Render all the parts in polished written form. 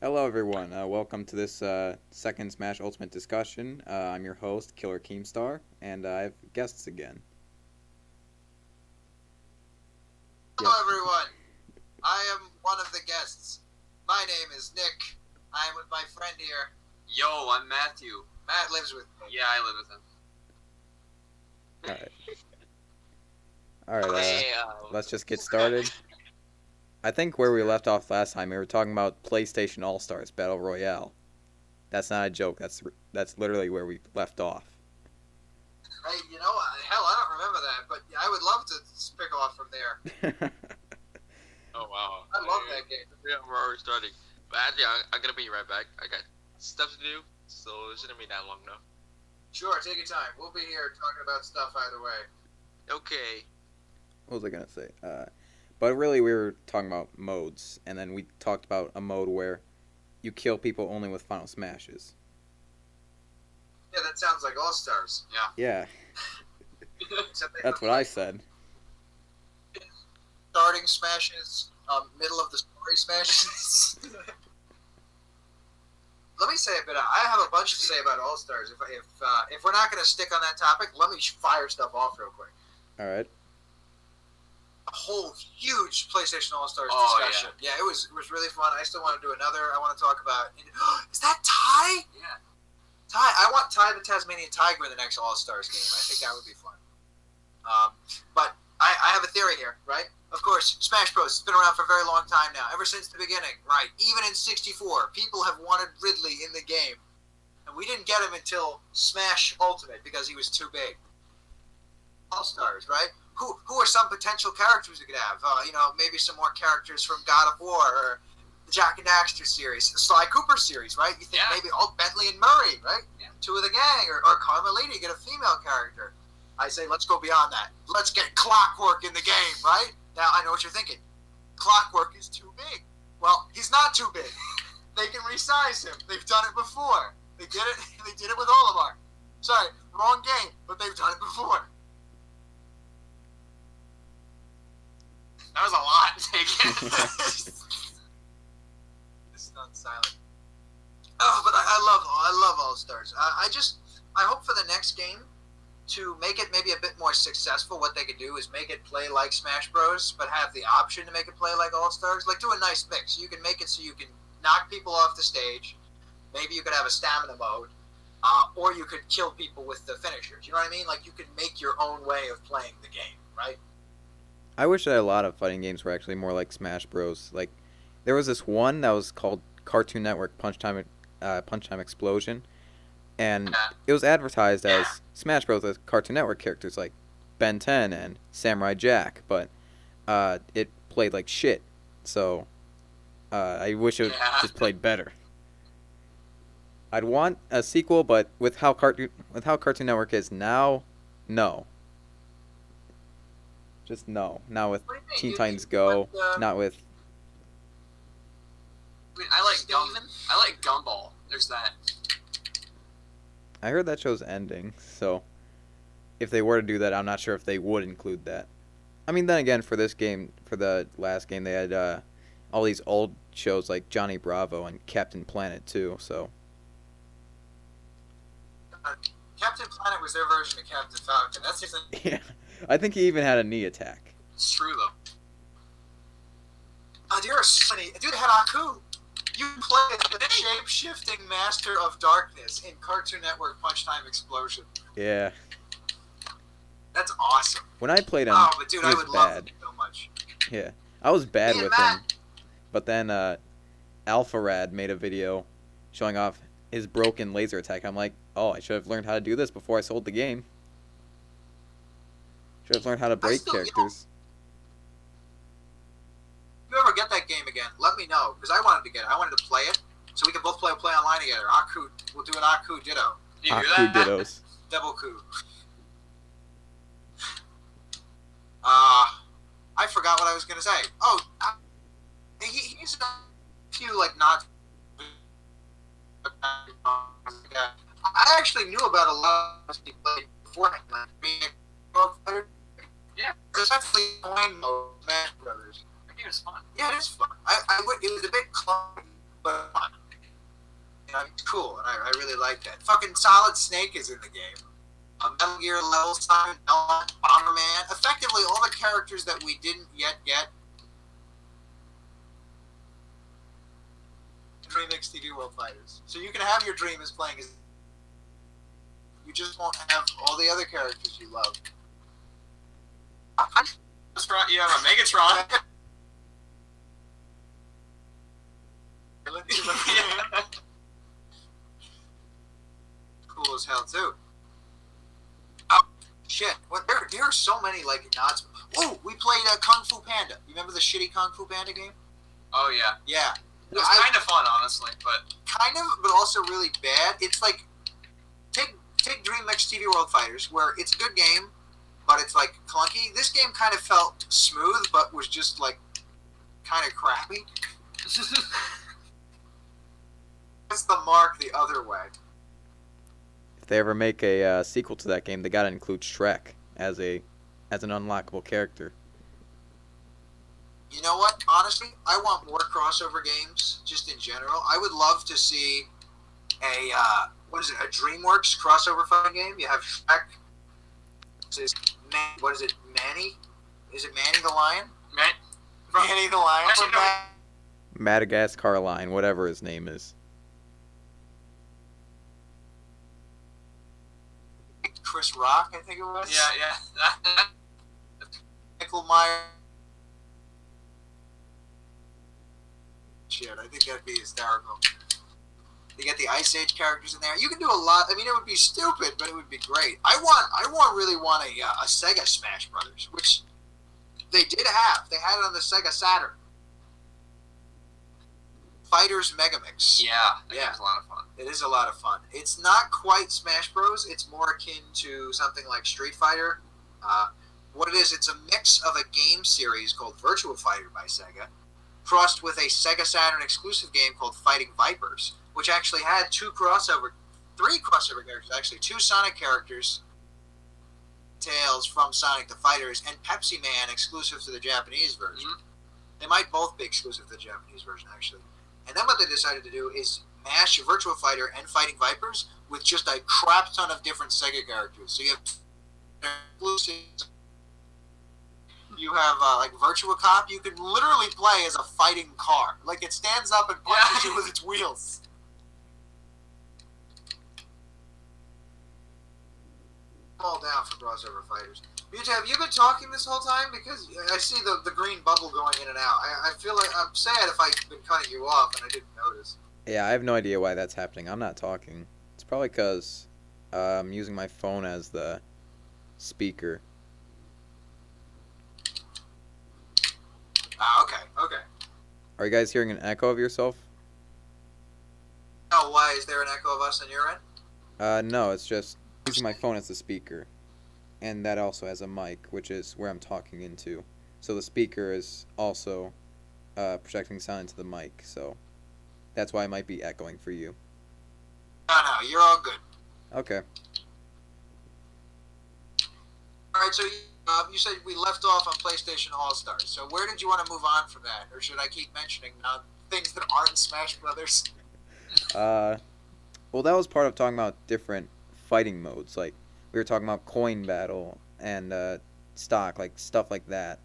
Hello, everyone. Welcome to this second Smash Ultimate discussion. I'm your host, Killer Keemstar, and I have guests again. Hello, everyone. I am one of the guests. My name is Nick. I am with my friend here. Yo, I'm Matthew. Matt lives with me. Yeah, I live with him. All right. Let's just get started. I think where we left off last time, we were talking about PlayStation All-Stars Battle Royale. That's not a joke. That's literally where we left off. Hey, hell, I don't remember that, but I would love to pick off from there. Oh, wow. I love that game. Yeah, we're already starting. But actually, I'm going to be right back. I got stuff to do, so it shouldn't be that long now. Sure, take your time. We'll be here talking about stuff either way. Okay. What was I going to say? But really, we were talking about modes, and then we talked about a mode where you kill people only with final smashes. Yeah, that sounds like All-Stars. Yeah, that's what I said. Starting smashes, middle of the story smashes. Let me say a bit. I have a bunch to say about All-Stars. If we're not going to stick on that topic, let me fire stuff off real quick. All right. A whole huge PlayStation All-Stars discussion. Yeah, it was really fun. I still want to do another. I want to talk about... Is that Ty? Yeah. Ty. I want Ty the Tasmanian Tiger in the next All-Stars game. I think that would be fun. But I have a theory here, right? Of course, Smash Bros. Has been around for a very long time now, ever since the beginning, right? Even in 64, people have wanted Ridley in the game. And we didn't get him until Smash Ultimate because he was too big. All-Stars, right? Who are some potential characters we could have? Maybe some more characters from God of War or the Jack and Daxter series, the Sly Cooper series, right? You think maybe Bentley and Murray, right? Yeah. Two of the gang, or Carmelita, get a female character. I say let's go beyond that. Let's get Clockwork in the game, right? Now I know what you're thinking. Clockwork is too big. Well, he's not too big. They can resize him. They've done it before. They did it. They did it with Olimar. Sorry, wrong game, but they've done it before. That was a lot taken. This is not silent. Oh, but I love All-Stars. I hope for the next game to make it maybe a bit more successful. What they could do is make it play like Smash Bros, but have the option to make it play like All-Stars. Like, do a nice mix. You can make it so you can knock people off the stage. Maybe you could have a stamina mode, or you could kill people with the finishers. You know what I mean? Like, you could make your own way of playing the game, right? I wish that a lot of fighting games were actually more like Smash Bros. Like, there was this one that was called Cartoon Network Punch Time Explosion, and it was advertised as Smash Bros. With Cartoon Network characters like Ben 10 and Samurai Jack, but it played like shit. So I wish it just played better. I'd want a sequel, but with how Cartoon Network is now, no. Just no. Not with Teen Titans Go. Not with... I mean, I like Gumball. There's that. I heard that show's ending, so if they were to do that, I'm not sure if they would include that. I mean, then again, for this game, for the last game, they had all these old shows like Johnny Bravo and Captain Planet too, so... Captain Planet was their version of Captain Falcon. That's just Yeah. I think he even had a knee attack. It's true, though. There are so many. Dude had Aku. You play the shape-shifting master of darkness in Cartoon Network Punch Time Explosion. Yeah. That's awesome. When I played him, but dude, he I was would love bad. him so much. Yeah. I was bad Me and with Matt. him. But then Alpharad made a video showing off his broken laser attack. I'm like, oh, I should have learned how to do this before I sold the game. Should have learned how to break characters. If you ever get that game again, let me know, because I wanted to get it. I wanted to play it, so we can both play online together. Aku, we'll do an Aku Ditto. Do you hear Aku that? Dittos. Double coup. I forgot what I was going to say. Oh, he's a few, like, not... I actually knew about a lot of he played beforehand. Like, Yeah. There's actually coin mode, Smash Brothers. That game is fun. Yeah, it is fun. It was a bit clunky, but fun. know, it's cool, and I really like that. Fucking Solid Snake is in the game. Metal Gear level, Simon Belmont, Bomberman. Effectively, all the characters that we didn't yet get. Dream XTV World Fighters. So you can have your dream as playing as. You just won't have all the other characters you love. You have a Megatron. Cool as hell too. Oh shit! What? There are so many like nods. Oh, we played Kung Fu Panda. You remember the shitty Kung Fu Panda game? Oh yeah. Yeah. It was kind of fun, honestly, but kind of, but also really bad. It's like take Dream TV World Fighters, where it's a good game, but it's like clunky. This game kind of felt smooth, but was just like kind of crappy. That's the mark the other way. If they ever make a sequel to that game, they gotta include Shrek as an unlockable character. You know what? Honestly, I want more crossover games, just in general. I would love to see a DreamWorks crossover fighting game. You have Shrek. What is it? Manny? Is it Manny the Lion? Manny the Lion. Madagascar Line, whatever his name is. Chris Rock, I think it was. yeah. Michael Myers. Shit, I think that'd be hysterical. You get the Ice Age characters in there. You can do a lot. I mean, it would be stupid, but it would be great. I really want a Sega Smash Brothers, which they did have. They had it on the Sega Saturn. Fighters Megamix. Yeah, that was a lot of fun. It is a lot of fun. It's not quite Smash Bros. It's more akin to something like Street Fighter. What it is, it's a mix of a game series called Virtua Fighter by Sega, crossed with a Sega Saturn exclusive game called Fighting Vipers, which actually had three crossover characters, actually, two Sonic characters, Tails from Sonic the Fighters, and Pepsi Man exclusive to the Japanese version. Mm-hmm. They might both be exclusive to the Japanese version, actually. And then what they decided to do is mash Virtua Fighter and Fighting Vipers with just a crap ton of different Sega characters. So you have exclusives. You have like Virtua Cop. You can literally play as a fighting car. Like it stands up and punches you with its wheels. Fall down for crossover fighters. Mewtwo, have you been talking this whole time? Because I see the green bubble going in and out. I feel like I'm sad if I've been cutting you off and I didn't notice. Yeah, I have no idea why that's happening. I'm not talking. It's probably because I'm using my phone as the speaker. Okay. Are you guys hearing an echo of yourself? Oh, why? Is there an echo of us on your end? No, it's just using my phone as the speaker. And that also has a mic, which is where I'm talking into. So the speaker is also projecting sound into the mic, so that's why it might be echoing for you. No, you're all good. Okay. Alright, so you said we left off on PlayStation All-Stars, so where did you want to move on from that? Or should I keep mentioning things that aren't Smash Brothers? Well, that was part of talking about different fighting modes, like we were talking about coin battle and stock, like stuff like that.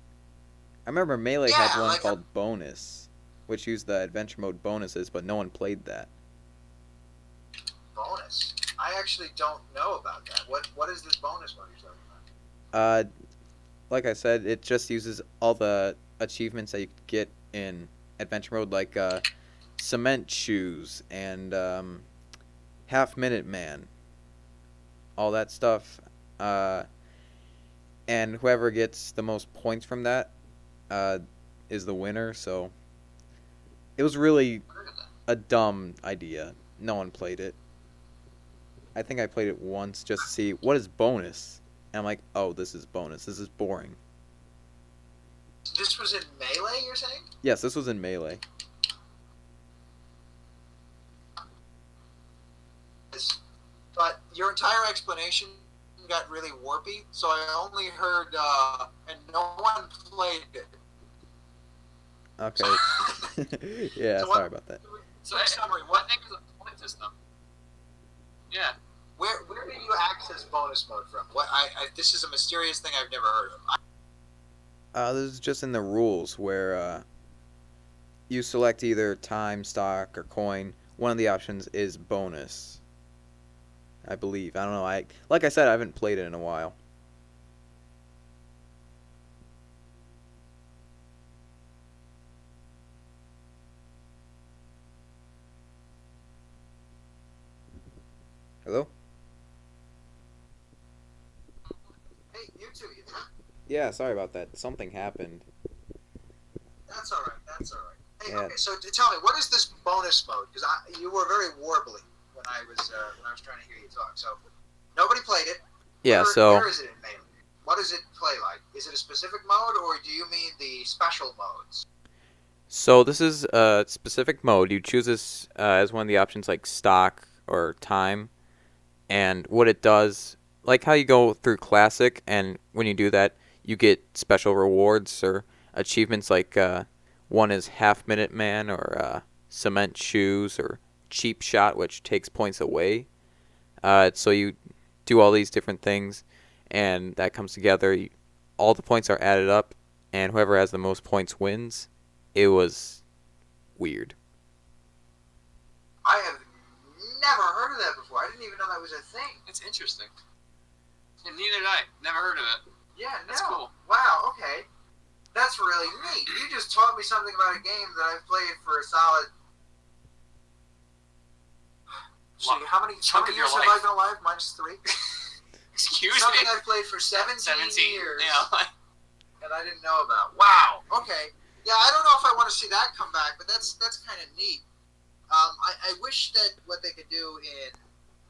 I remember Melee had one called Bonus, which used the adventure mode bonuses, but no one played that. Bonus? I actually don't know about that. What is this bonus mode you're talking about? Like I said, it just uses all the achievements that you get in adventure mode, like cement shoes and half minute man. All that stuff, and whoever gets the most points from that is the winner. So it was really a dumb idea. No one played it. I think I played it once just to see what is bonus, and I'm like, oh, this is bonus. This is boring. This was in Melee, you're saying? Yes, this was in Melee. But your entire explanation got really warpy, so I only heard, and no one played it. Okay. Yeah, so sorry about that. So in summary, what things system. Yeah. Where do you access bonus mode from? What this is a mysterious thing I've never heard of. This is just in the rules where you select either time, stock, or coin. One of the options is bonus. I believe. I don't know. Like I said, I haven't played it in a while. Hello? Hey, you two, you there? Yeah, sorry about that. Something happened. That's all right. That's all right. Hey, Yeah. okay. So tell me, what is this bonus mode? Because you were very warbly when I was trying to hear you talk. So nobody played it. Yeah, Where is it in Melee? What does it play like? Is it a specific mode, or do you mean the special modes? So this is a specific mode. You choose this as one of the options, like stock or time. And what it does, like how you go through classic, and when you do that, you get special rewards or achievements like one is Half Minute Man or Cement Shoes or Cheap Shot, which takes points away. So you do all these different things, and that comes together. All the points are added up, and whoever has the most points wins. It was weird. I have never heard of that before. I didn't even know that was a thing. It's interesting. And neither did I. Never heard of it. Yeah, no. That's cool. Wow, okay. That's really neat. You just taught me something about a game that I've played for a solid... how many years have I been alive? -3? Excuse Something me. I've played for 17 years. Yeah. And I didn't know about. Wow, okay. Yeah, I don't know if I want to see that come back, but that's kind of neat. I wish that what they could do in,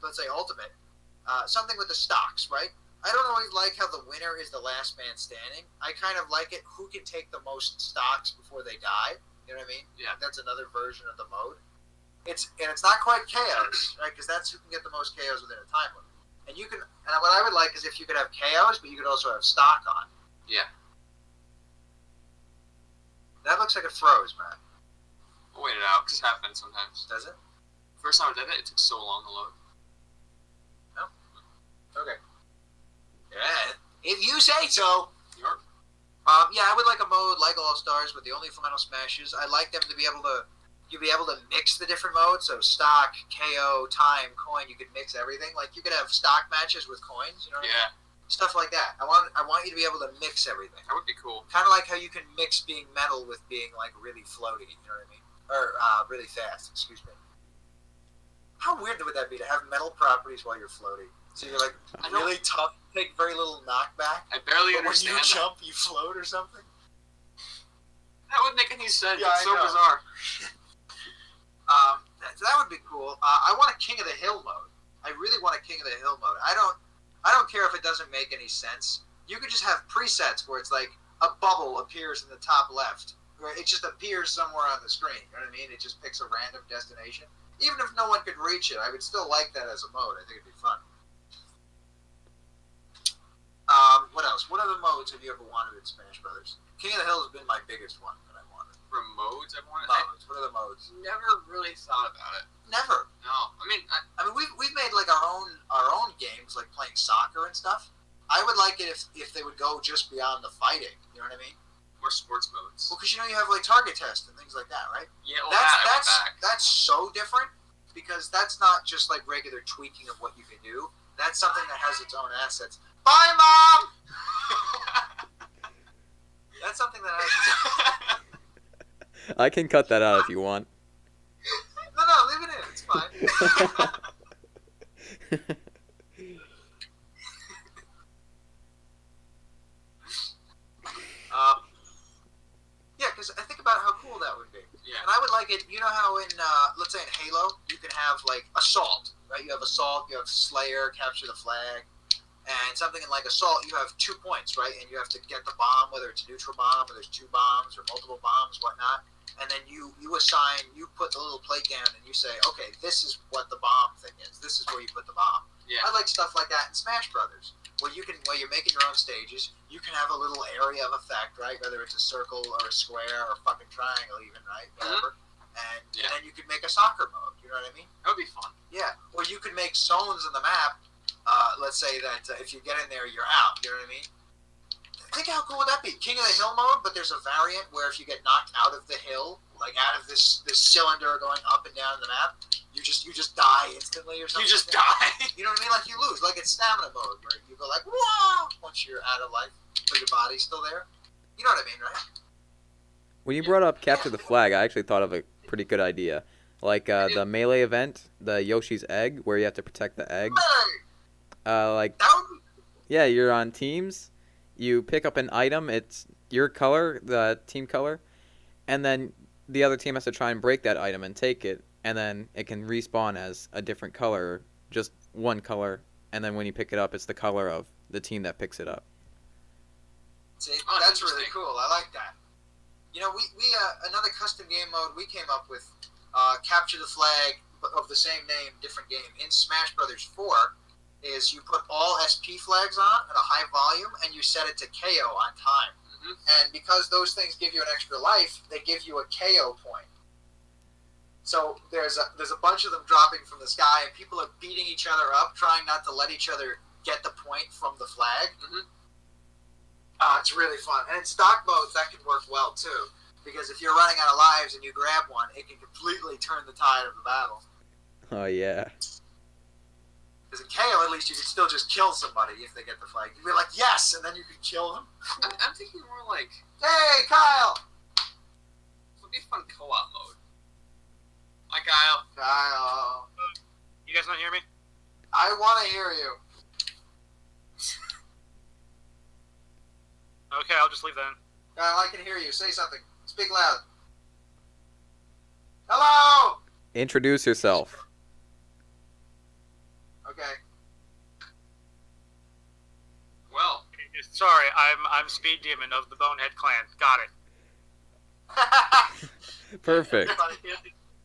let's say, Ultimate, something with the stocks, right? I don't always like how the winner is the last man standing. I kind of like it who can take the most stocks before they die. You know what I mean? Yeah. That's another version of the mode. It's not quite KOs, right? Because that's who can get the most KOs within a time limit. And you can, and what I would like is if you could have KOs, but you could also have stock on. Yeah. That looks like it froze, man. I'll wait it out, because it happens sometimes. Does it? First time I did it took so long to load. Okay. Yeah. If you say so. York. Yeah, I would like a mode like All Stars with the only final smashes. I'd like them to be able to mix the different modes. So stock, KO, time, coin. You could mix everything. Like you could have stock matches with coins. You know what I mean? Stuff like that. I want you to be able to mix everything. That would be cool. Kind of like how you can mix being metal with being like really floaty. You know what I mean? Or really fast. Excuse me. How weird would that be to have metal properties while you're floating? So you're like really tough, take very little knockback. I barely But when understand you that. jump, you float or something. That wouldn't make any sense. Yeah, It's I so know. bizarre. That would be cool. I want a King of the Hill mode. I really want a King of the Hill mode. I don't care if it doesn't make any sense. You could just have presets where it's like a bubble appears in the top left, or it just appears somewhere on the screen. You know what I mean? It just picks a random destination. Even if no one could reach it, I would still like that as a mode. I think it'd be fun. What else? What other modes have you ever wanted in Smash Brothers? King of the Hill has been my biggest one that I wanted. For modes, I wanted. Modes. What are the modes? Never really thought about it. Never. No, I mean, We've made like our own games, like playing soccer and stuff. I would like it if they would go just beyond the fighting. You know what I mean? more sports modes. Well, because you have like target test and things like that, right? Yeah, well, I went back. That's so different because that's not just like regular tweaking of what you can do. That's something that has its own assets. Bye, Mom. That's something that has. I can cut that out if you want. No, leave it in. It's fine. Yeah, because I think about how cool that would be. Yeah. And I would like it. You know how in, let's say in Halo, you can have like Assault, right? You have Assault, you have Slayer, Capture the Flag, and something in like Assault, you have 2 points, right? And you have to get the bomb, whether it's a neutral bomb, or there's 2 bombs, or multiple bombs, whatnot. And then you put the little plate down, and you say, okay, this is what the bomb thing is. This is where you put the bomb. Yeah. I like stuff like that in Smash Brothers, where while you're making your own stages, you can have a little area of effect, right? Whether it's a circle or a square or a fucking triangle, even, right? Whatever. And then you could make a soccer mode. You know know what I mean? That would be fun. Yeah. Or you could make zones on the map. Let's say that if you get in there, you're out. You know what I mean? Think how cool would that be? King of the Hill mode, but there's a variant where if you get knocked out of the hill, like out of this cylinder going up and down the map, you just die instantly or something. You just die. You know what I mean? Like you lose. Like it's stamina mode where you go like, whoa, once you're out of life, but your body's still there. You know what I mean, right? When you brought up capture the flag, I actually thought of a pretty good idea. Like the melee event, the Yoshi's Egg, where you have to protect the egg. Like, That would be yeah, you're on teams. You pick up an item. It's your color, the team color, and then the other team has to try and break that item and take it, and then it can respawn as a different color, just one color, and then when you pick it up, it's the color of the team that picks it up. See, Oh, that's really interesting. cool. I like that. You know, we another custom game mode we came up with, capture the flag of the same name, different game in Smash Brothers 4. Is you put all SP flags on at a high volume and you set it to KO on time. Mm-hmm. And because those things give you an extra life, they give you a KO point. So there's a bunch of them dropping from the sky, and people are beating each other up, trying not to let each other get the point from the flag. Mhm. It's really fun. And in stock modes, that can work well too, because if you're running out of lives and you grab one, it can completely turn the tide of the battle. Oh yeah. Because in KO, at least you can still just kill somebody if they get the flag. You'd be like, yes, and then you can kill them. I'm thinking more like Hey, Kyle! it would be fun co-op mode. Hi, Kyle. Kyle. You guys not hear me? I want to hear you. Okay, I'll just leave then. Kyle, I can hear you. Say something. Speak loud. Hello! Introduce yourself. Okay. Well, Sorry, I'm SpeedDemon of the Bonehead Clan. Got it. Perfect.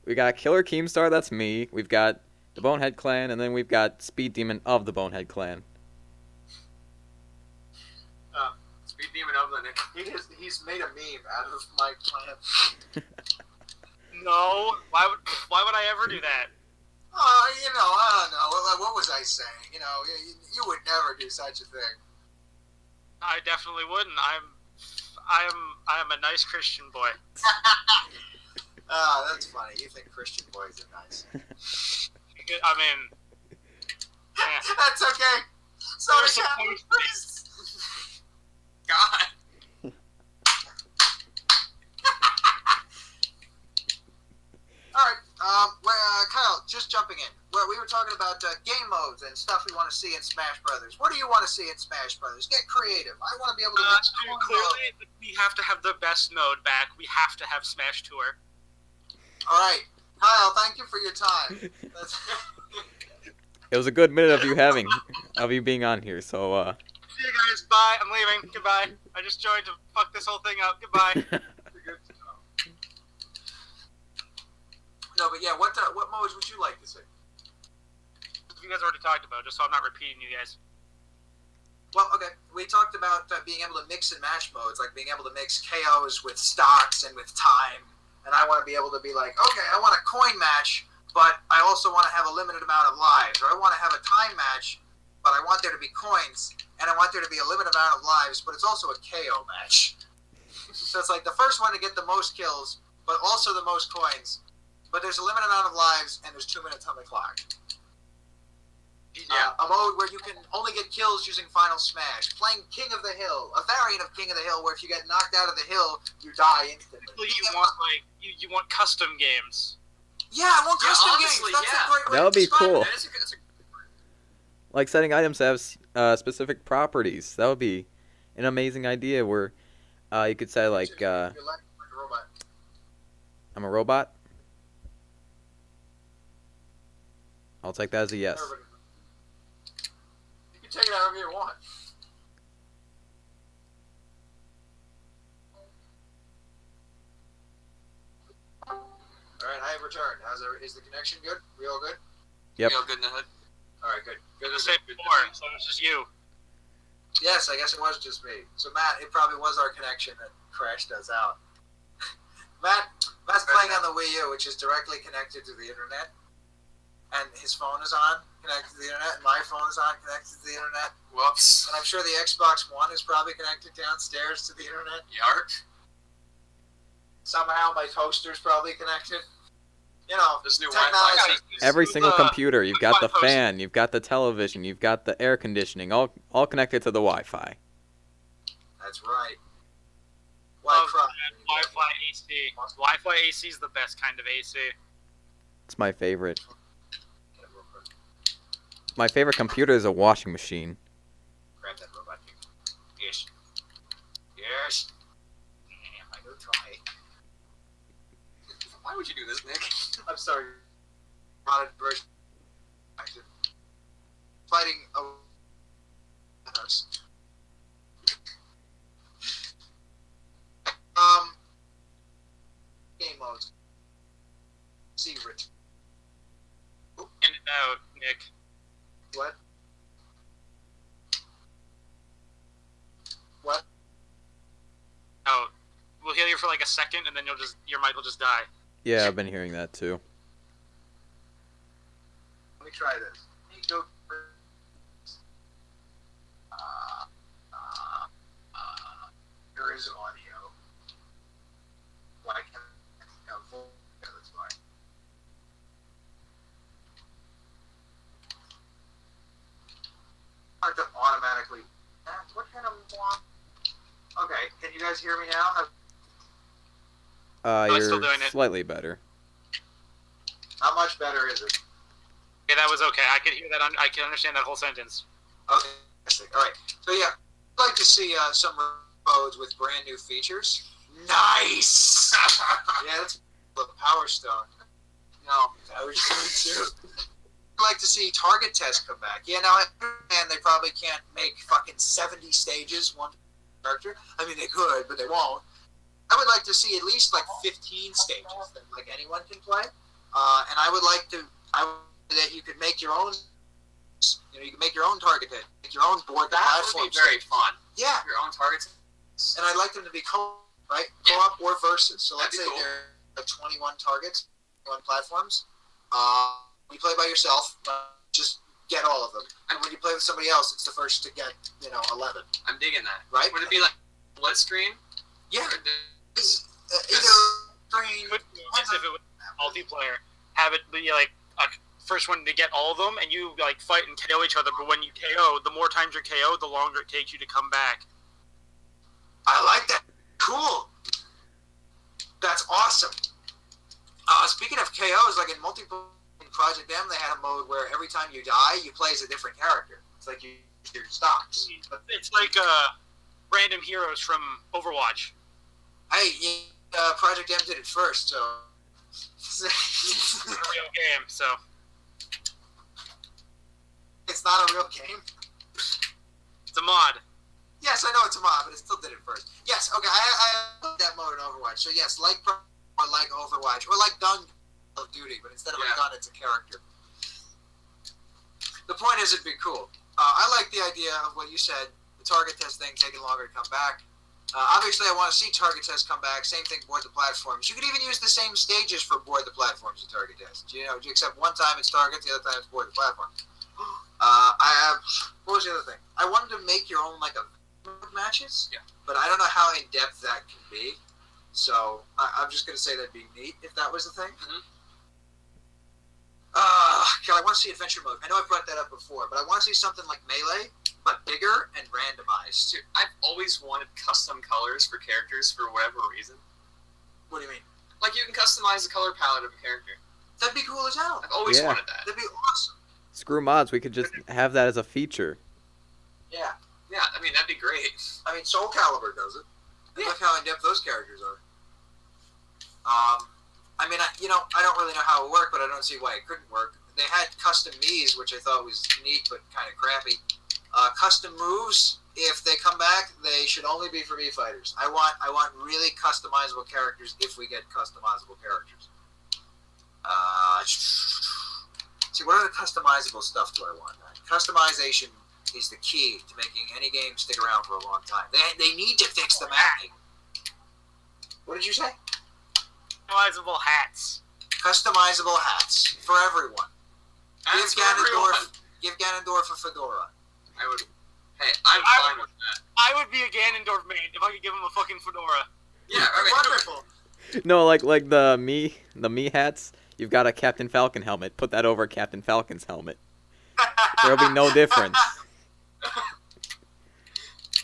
We got Killer Keemstar, that's me. We've got the Bonehead Clan, and then we've got Speed Demon of the Bonehead Clan. SpeedDemon of the He's made a meme out of my clan. No, why would I ever do that? Oh, you know, I don't know. What was I saying? You know, you would never do such a thing. I definitely wouldn't. I am a nice Christian boy. Ah, that's funny. You think Christian boys are nice. I mean, yeah. That's okay. So They're is Catholic supposed to be. priests. God. All right, Kyle, just jumping in. Where we were talking about game modes and stuff we want to see in Smash Brothers. What do you want to see in Smash Brothers? Get creative. I want to be able to mix cool Clearly, we have to have the best mode back. We have to have Smash Tour. All right, Kyle, thank you for your time. That's It was a good minute of you being on here, so See you guys. Bye. I'm leaving. Goodbye. I just joined to fuck this whole thing up. Goodbye. good to know. No, but yeah, what modes would you like to see? You guys already talked about, just so I'm not repeating you guys. Well, okay, we talked about being able to mix and match modes, like being able to mix KOs with stocks and with time. And I want to be able to be like, okay, I want a coin match, but I also want to have a limited amount of lives. Or I want to have a time match, but I want there to be coins, and I want there to be a limited amount of lives, but it's also a KO match. So it's like the first one to get the most kills, but also the most coins. But there's a limited amount of lives, and there's 2 minutes on the clock. Yeah. A mode where you can only get kills using Final Smash. Playing King of the Hill, a variant of King of the Hill, where if you get knocked out of the hill, you die instantly. You want you want custom games. Yeah, I want Yeah, custom honestly, games. That's yeah. a great way That would to be describe cool. it. That's a like setting items to have specific properties. That would be an amazing idea where you could say like You're like a robot. I'm a robot. I'll take that as a yes. Everybody. You can take it however you want. Alright, I have returned. Is the connection good? We all good? Yep. real good in the hood. Alright, good. Good. The good, same good, good. before, so it's just you. Yes, I guess it was just me. So Matt, it probably was our connection that crashed us out. Matt's playing on the Wii U, which is directly connected to the internet. and his phone is on, connected to the internet, and my phone is on, connected to the internet. Whoops. And I'm sure the Xbox One is probably connected downstairs to the internet. Yarp. Somehow my toaster's probably connected. You know, This new technology. Wi-Fi. Every single computer, you've got the Wi-Fi post- fan, you've got the television, you've got the air conditioning, all connected to the Wi-Fi. That's right. Love Wi-Fi. Wi-Fi AC. Wi-Fi AC is the best kind of AC. It's my favorite. My favorite computer is a washing machine. Grab that robot here. Yes. Yes. I go try. Why would you do this, Nick? I'm sorry. Modded version. Fighting a house. Game modes. Secret. In and out, Nick. What? What? Out. We'll heal you for like a second, and then your mic will just die. Yeah, I've been hearing that too. Let me try this. Go. There is audio. Why can't I have full? Yeah, that's fine. I have to automatically. What kind of? Okay, can you guys hear me now? I'm still You're doing it. slightly better. How much better is it? Okay, that was okay. I could hear that. I can understand that whole sentence. Okay, all right. So yeah, I'd like to see some modes with brand new features. Nice. Yeah, that's the Power Stone. No, Power Stone too. I'd like to see target tests come back. Yeah, now I understand they probably can't make fucking 70 stages one character. I mean, they could, but they won't. I would like to see at least like 15 stages that like anyone can play. And I would like to, that you could make your own. You know, you can make your own target hit, make your own board. That would be very fun. Yeah, Your own targets. and I'd like them to be co-op, right? Yeah. Co-op or versus. So let's say That'd be cool. there are 21 targets, 21 platforms. You play by yourself, just get all of them. And when you play with somebody else, it's the first to get, 11. I'm digging that. Right? Would it be like split screen? Yeah. Or Either screen. It would be nice if it was multiplayer. Have it be like a first one to get all of them, and you like fight and KO each other. But when you KO, the more times you're KO, the longer it takes you to come back. I like that. Cool. That's awesome. Speaking of KOs, like in multiplayer in Project M, they had a mode where every time you die, you play as a different character. It's like your stocks. But It's like random heroes from Overwatch. hey, Project M did it first, so. It's a real game, so It's not a real game. it's a mod. Yes, I know it's a mod, but it still did it first. Yes, okay, I love that mode in Overwatch. So yes, like Overwatch, or like Gun of Duty, but instead of a gun, it's a character. The point is, it'd be cool. I like the idea of what you said, the target test thing taking longer to come back. Obviously, I want to see target tests come back. Same thing, board the platforms. You could even use the same stages for board the platforms and target tests. Except one time it's target, the other time it's board the platform. What was the other thing? I wanted to make your own, matches. Yeah. But I don't know how in-depth that can be. So, I'm just going to say that'd be neat if that was the thing. Mhm. God, I want to see adventure mode. I know I've brought that up before, but I want to see something like Melee, but bigger and randomized. Dude, I've always wanted custom colors for characters for whatever reason. What do you mean? Like, you can customize the color palette of a character. That'd be cool as hell. I've always Yeah. wanted that. That'd be awesome. Screw mods, we could just have that as a feature. Yeah. Yeah, I mean, that'd be great. I mean, Soul Calibur does it. Yeah. Look how in-depth those characters are. I mean, I don't really know how it worked, but I don't see why it couldn't work. They had custom Mii's, which I thought was neat, but kind of crappy. Custom moves, if they come back, they should only be for Mii fighters. I want really customizable characters if we get customizable characters. See, what other customizable stuff do I want? Customization is the key to making any game stick around for a long time. They need to fix the mapping. What did you say? Customizable hats. Customizable hats for everyone. Give Ganondorf a fedora. I would. Hey, I'm fine with that. I would be a Ganondorf main if I could give him a fucking fedora. Yeah, okay. Wonderful. No, like the me hats. You've got a Captain Falcon helmet. Put that over Captain Falcon's helmet. There'll be no difference.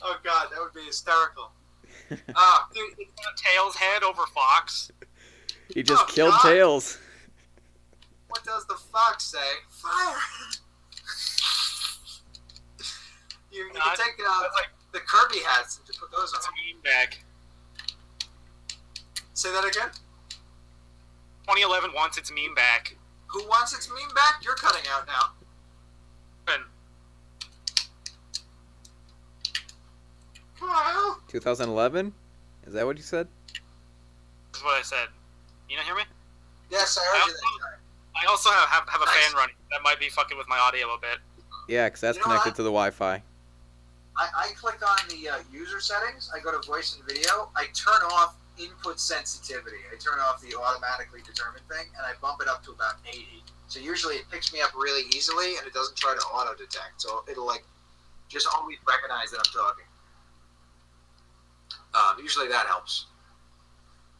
Oh god, that would be hysterical. Dude, it's got Tails' head over Fox. He just Oh, killed God. Tails. What does the fox say? Fire! you can Not- take That's like the Kirby hats and just put those on. it's a meme back. Say that again? 2011 wants its meme back. Who wants its meme back? You're cutting out now. And 2011? Is that what you said? that's what I said. You don't hear me? Yes, I heard you that time. I also have a Nice. fan running. That might be fucking with my audio a bit. Yeah, because that's You know connected what? to the Wi-Fi. I click on the user settings, I go to voice and video, I turn off input sensitivity. I turn off the automatically determined thing, and I bump it up to about 80. So usually it picks me up really easily, and it doesn't try to auto-detect. So it'll, like, just always recognize that I'm talking. Usually that helps.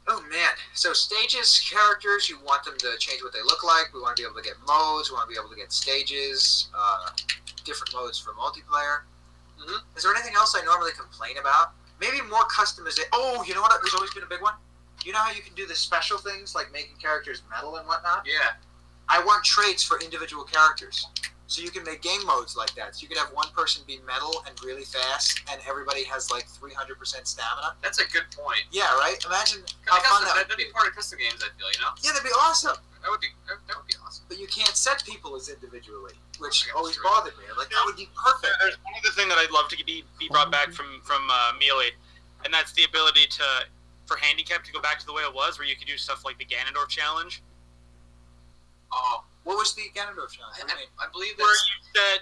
Oh, man. So stages, characters, you want them to change what they look like. We want to be able to get modes. We want to be able to get stages, different modes for multiplayer. Is there anything else I normally complain about? Maybe more customization. Oh, you know what? There's always been a big one. You know how you can do the special things like making characters metal and whatnot? Yeah. I want traits for individual characters. So you can make game modes like that. So you could have one person be metal and really fast, and everybody has like 300% stamina. That's a good point. Yeah, right? Imagine how fun that would That'd be. be part of custom games, I feel, you know? Yeah, that'd be awesome. That would be awesome. But you can't set people as individually, which Okay, always true. bothered me. Like, that would be perfect. There's one other thing that I'd love to be brought back from Melee, and that's the ability for Handicap to go back to the way it was, where you could do stuff like the Ganondorf challenge, Oh, what was the Ganondorf challenge? What do you mean? I believe where that's... you set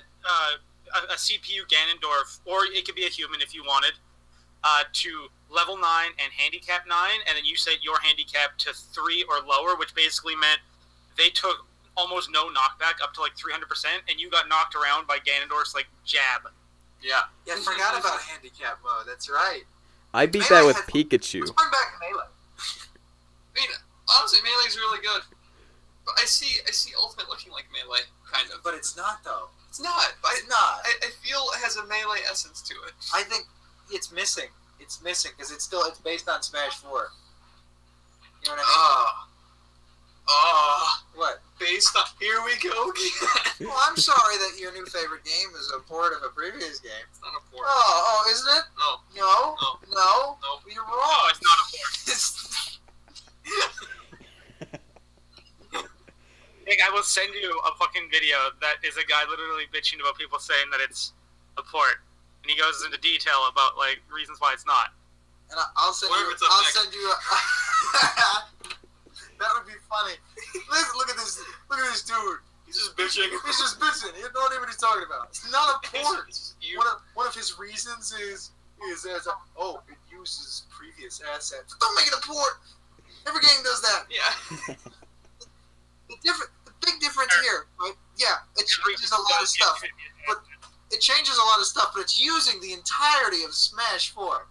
a CPU Ganondorf, or it could be a human if you wanted, to level 9 and handicap 9, and then you set your handicap to 3 or lower, which basically meant they took almost no knockback up to like 300%, and you got knocked around by Ganondorf's like jab. Yeah. Yeah, I forgot about handicap mode. That's right. I beat Melee that with has- Pikachu. Let's bring back Melee. I mean, honestly, Melee's really good. But I see Ultimate looking like Melee, kind of. But it's not, though. It's not. It's not. I feel it has a Melee essence to it. I think it's missing. It's missing because it's based on Smash 4. You know what I mean? What? Based on... Here we go again. Well, I'm sorry that your new favorite game is a port of a previous game. It's not a port. Oh, isn't it? No. No. No. You're No, wrong. it's not a port. Nick, I will send you a fucking video that is a guy literally bitching about people saying that it's a port, and he goes into detail about like reasons why it's not. And I'll send What you. if it's up I'll next? send you. That would be funny. Look at this. Look at this dude. He's just bitching. He's just bitching. He has no idea what he's talking about. It's not a port. It's just you. One of his reasons is as it uses previous assets. Don't make it a port. Every game does that. Yeah. The big difference here, right? Yeah, it changes a lot of stuff. But it changes a lot of stuff, but it's using the entirety of Smash 4.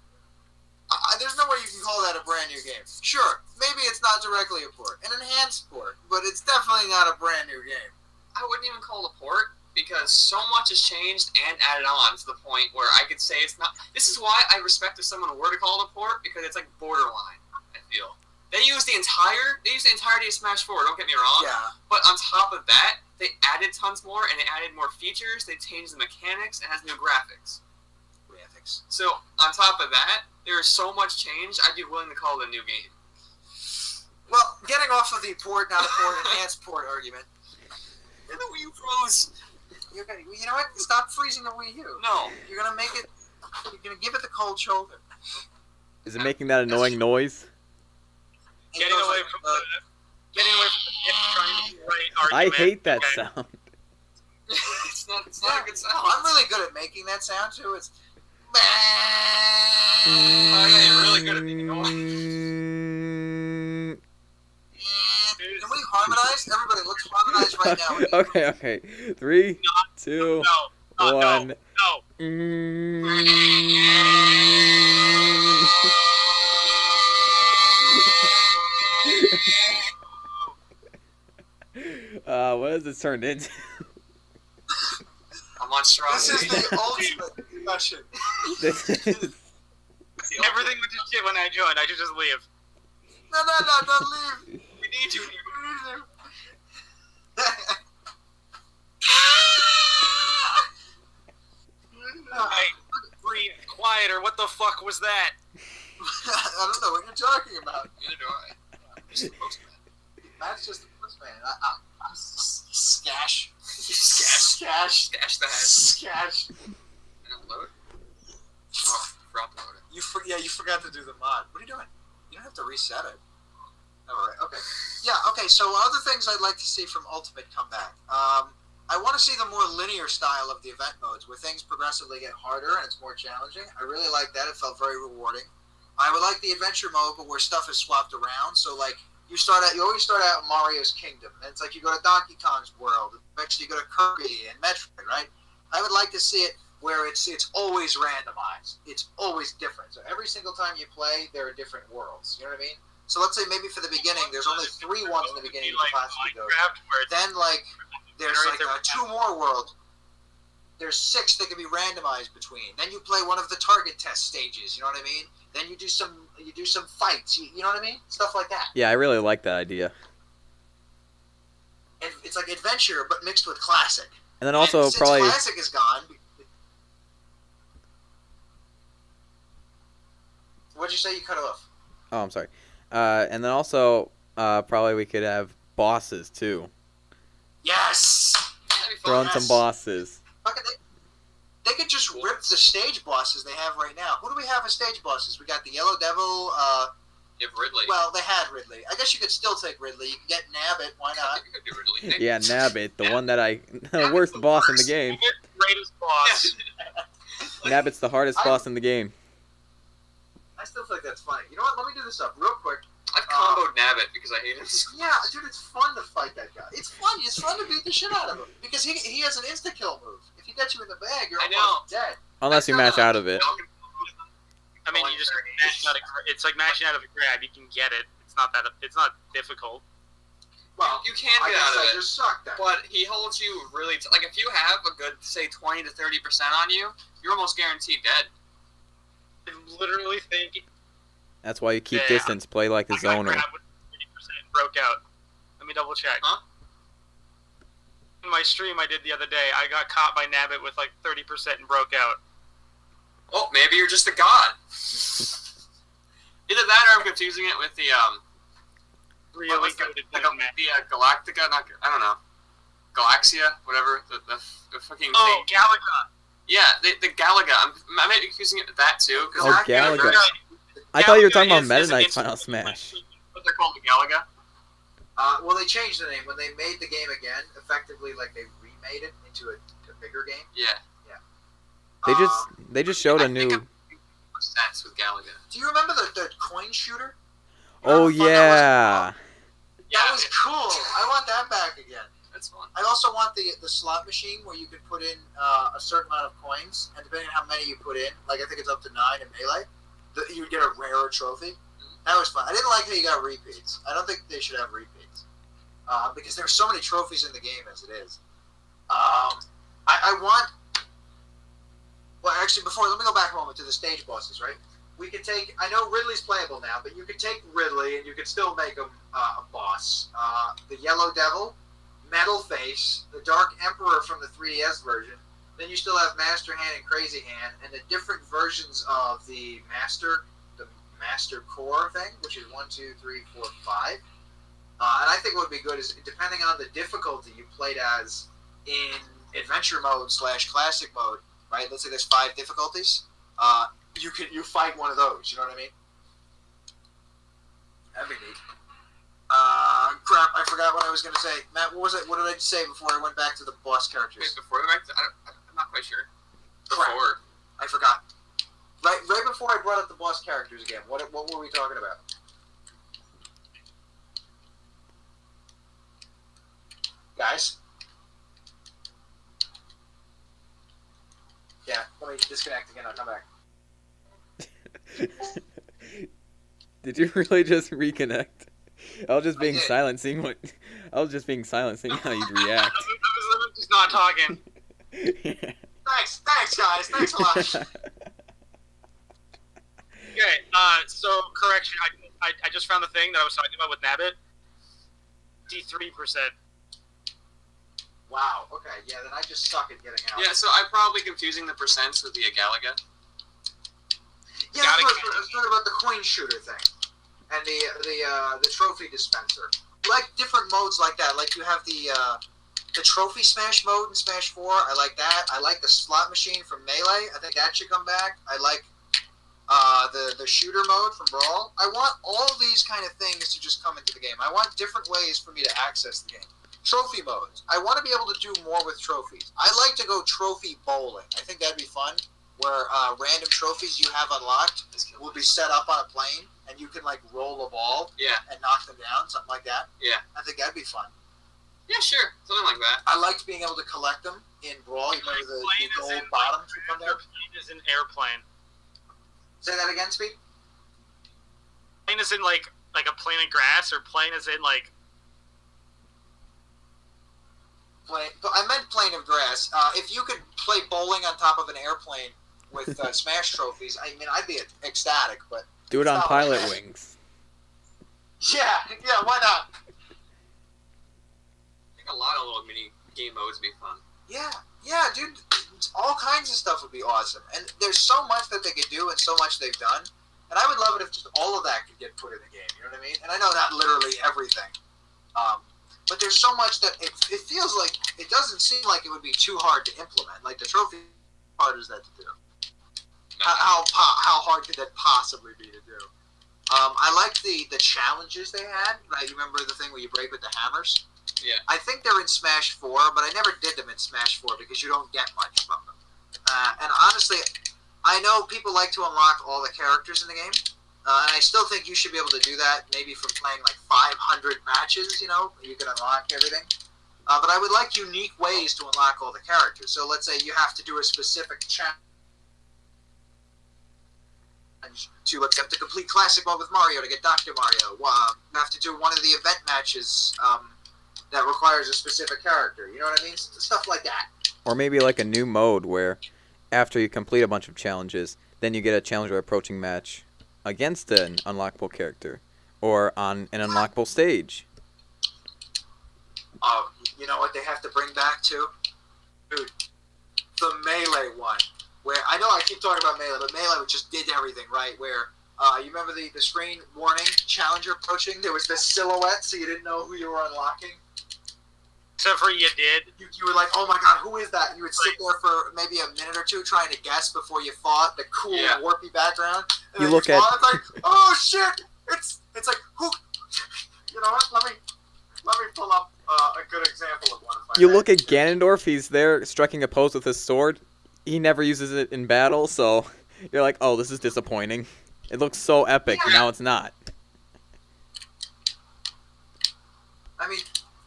There's no way you can call that a brand new game. Sure, maybe it's not directly a port, an enhanced port, but it's definitely not a brand new game. I wouldn't even call it a port because so much has changed and added on to the point where I could say it's not. This is why I respect if someone were to call it a port, because it's like borderline. I feel they use the entirety of Smash 4. Don't get me wrong. Yeah. But on top of that, they added tons more and they added more features. They changed the mechanics and has new graphics. Graphics. So on top of that, there is so much change. I'd be willing to call it a new game. Well, getting off of the port, not a port, enhanced port argument. And the Wii U froze. You know what? Stop freezing the Wii U. No. You're gonna make it. You're gonna give it the cold shoulder. Is it making that annoying noise? It Getting goes away like, from the trying to be right I argument. hate that Okay. sound. It's not a good sound. I'm really good at making that sound too. It's. Oh yeah, you're really good at making noise. Mm, Can we harmonize harmonized? Everybody, let's harmonize right now. Okay. 3, 2, No. 1. No. What has this turned into? A monstrosity. This is the ultimate discussion. This is... Everything went to shit when I joined. I should just leave. No, don't leave. We need you. Hey, breathe quieter. What the fuck was that? I don't know what you're talking about. Neither do I. I'm just the postman. That's just the postman. Scash. Scash the head. Scash. And load. Oh, forgot to load it. You forgot to do the mod. What are you doing? You don't have to reset it. Alright, okay. Yeah, okay, so other things I'd like to see from Ultimate come back. I want to see the more linear style of the event modes, where things progressively get harder and it's more challenging. I really like that. It felt very rewarding. I would like the adventure mode, but where stuff is swapped around. So, like, you always start out in Mario's Kingdom, and it's like you go to Donkey Kong's world, eventually you go to Kirby and Metroid, right? I would like to see it where it's always randomized. It's always different. So every single time you play, there are different worlds. You know what I mean? So let's say maybe for the beginning, there's only 3 ones in the beginning you can possibly go to. Then, like, there's like 2 more worlds. There's 6 that can be randomized between. Then you play one of the target test stages. You know what I mean? Then you do some fights. You know what I mean? Stuff like that. Yeah, I really like that idea. And it's like adventure, but mixed with classic. And then also since probably... classic is gone. What'd you say? You cut off. Oh, I'm sorry. And then also probably we could have bosses too. Yes. Throw in some bosses. They could just rip the stage bosses they have right now. Who do we have as stage bosses? We got the Yellow Devil. You have Ridley. Well, they had Ridley. I guess you could still take Ridley. You can get Nabbit. Why not? You could do Ridley. Yeah, Nabbit, the one that the worst boss in the game. Greatest boss. Nabbit's the hardest boss in the game. I still think that's funny. You know what? Let me do this up real quick. I've comboed Nabbit because I hate him. Yeah, dude, it's fun to fight that guy. It's fun. It's fun to beat the shit out of him because he has an insta kill move. If he gets you in the bag, you're almost dead. Unless you match out of it. I mean, you just mash out it's like mashing out of a grab. You can get it. It's not difficult. Well, you can get out of it. Just suck that. But he holds you really like if you have a good say 20 to 30% on you, you're almost guaranteed dead. I'm literally thinking. That's why you keep distance. Play like a zoner. I with 30% broke out. Let me double check. Huh? In my stream I did the other day, I got caught by Nabbit with like 30% and broke out. Oh, maybe you're just a god. Either that or I'm confusing it with the Really good at doing that. the Galactica, I don't know. Galaxia, whatever, the fucking Oh, thing. Galaga. Yeah, the Galaga. I might be confusing it with that too. Oh, Galaga. I thought you were talking about Meta Knight's Final Smash. But they're called the Galaga. Well, they changed the name when they made the game again. Effectively, like they remade it into a bigger game. Yeah. They just showed a new. Sense with Galaga. Do you remember the coin shooter? Oh yeah. That was cool. I want that back again. That's fun. I also want the slot machine where you could put in a certain amount of coins, and depending on how many you put in, like I think it's up to 9 in Melee, you would get a rarer trophy. That was fun. I didn't like how you got repeats. I don't think they should have repeats because there's so many trophies in the game as it is. I want. Well, actually, let me go back a moment to the stage bosses, right? We could take. I know Ridley's playable now, but you could take Ridley and you could still make him a boss. The Yellow Devil, Metal Face, the Dark Emperor from the 3DS version. Then you still have Master Hand and Crazy Hand, and the different versions of the Master Core thing, which is 1, 2, 3, 4, 5. And I think what would be good is, depending on the difficulty you played as in adventure mode / classic mode, right? Let's say there's 5 difficulties. You fight one of those. You know what I mean? That'd be neat. Crap! I forgot what I was going to say. Matt, what was it? What did I say before I went back to the boss characters? Wait, before we went to, I'm not quite sure. Crap. Before. I forgot. Right before I brought up the boss characters again. What were we talking about? Guys? Yeah, let me disconnect again. I'll come back. Did you really just reconnect? I was just being did. silent, seeing what. I was just being silent, seeing how you'd react. I was just not talking. Thanks, guys. Thanks a lot. Okay, so correction, I just found the thing that I was talking about with Nabbit. D3%. Wow. Okay. Yeah. Then I just suck at getting out. Yeah, so I'm probably confusing the percents with the Galaga. Yeah. I was talking about the coin shooter thing, and the trophy dispenser. Like different modes like that. Like you have the trophy smash mode in Smash 4. I like that. I like the slot machine from Melee. I think that should come back. I like the shooter mode from Brawl. I want all these kind of things to just come into the game. I want different ways for me to access the game. Trophy modes. I want to be able to do more with trophies. I like to go trophy bowling. I think that'd be fun, where random trophies you have unlocked will be set up on a plane, and you can like roll a ball and knock them down, something like that. Yeah. I think that'd be fun. Yeah, sure. Something like that. I liked being able to collect them in Brawl. You remember the gold bottoms that come there? Plane is an airplane. Say that again, Speed? Plane is in like a plane of grass, or plane is in like... But I meant plane of grass. If you could play bowling on top of an airplane with Smash trophies, I mean, I'd be ecstatic, but... Do it on pilot wings. Yeah, why not? I think a lot of little mini game modes would be fun. Yeah, dude. All kinds of stuff would be awesome. And there's so much that they could do and so much they've done. And I would love it if just all of that could get put in the game, you know what I mean? And I know not literally everything. But there's so much that it feels like, it doesn't seem like it would be too hard to implement. Like the trophy, how hard is that to do? How hard could that possibly be to do? I like the challenges they had. Right? You remember the thing where you break with the hammers? Yeah. I think they're in Smash 4, but I never did them in Smash 4 because you don't get much from them. And honestly, I know people like to unlock all the characters in the game. And I still think you should be able to do that, maybe from playing like 500 matches, you know, you can unlock everything. But I would like unique ways to unlock all the characters. So let's say you have to do a specific challenge to, let's have to complete Classic Mode with Mario to get Dr. Mario. You have to do one of the event matches that requires a specific character. You know what I mean? Stuff like that. Or maybe like a new mode where after you complete a bunch of challenges, then you get a challenger approaching match against an unlockable character, or on an unlockable stage. Oh, you know what they have to bring back too? Dude, the Melee one. Where, I know I keep talking about Melee, but Melee just did everything right, where, you remember the screen warning, challenger approaching? There was this silhouette, so you didn't know who you were unlocking. Except for you did. You were like, oh my god, who is that? You would sit there for maybe a minute or two trying to guess before you fought, the cool, warpy background. And You then look you fought, at- it's like, oh shit! It's like, who? You know what? Let me pull up a good example of one. You look at Ganondorf, he's there striking a pose with his sword. He never uses it in battle, so you're like, oh, this is disappointing. It looks so epic, now it's not. I mean,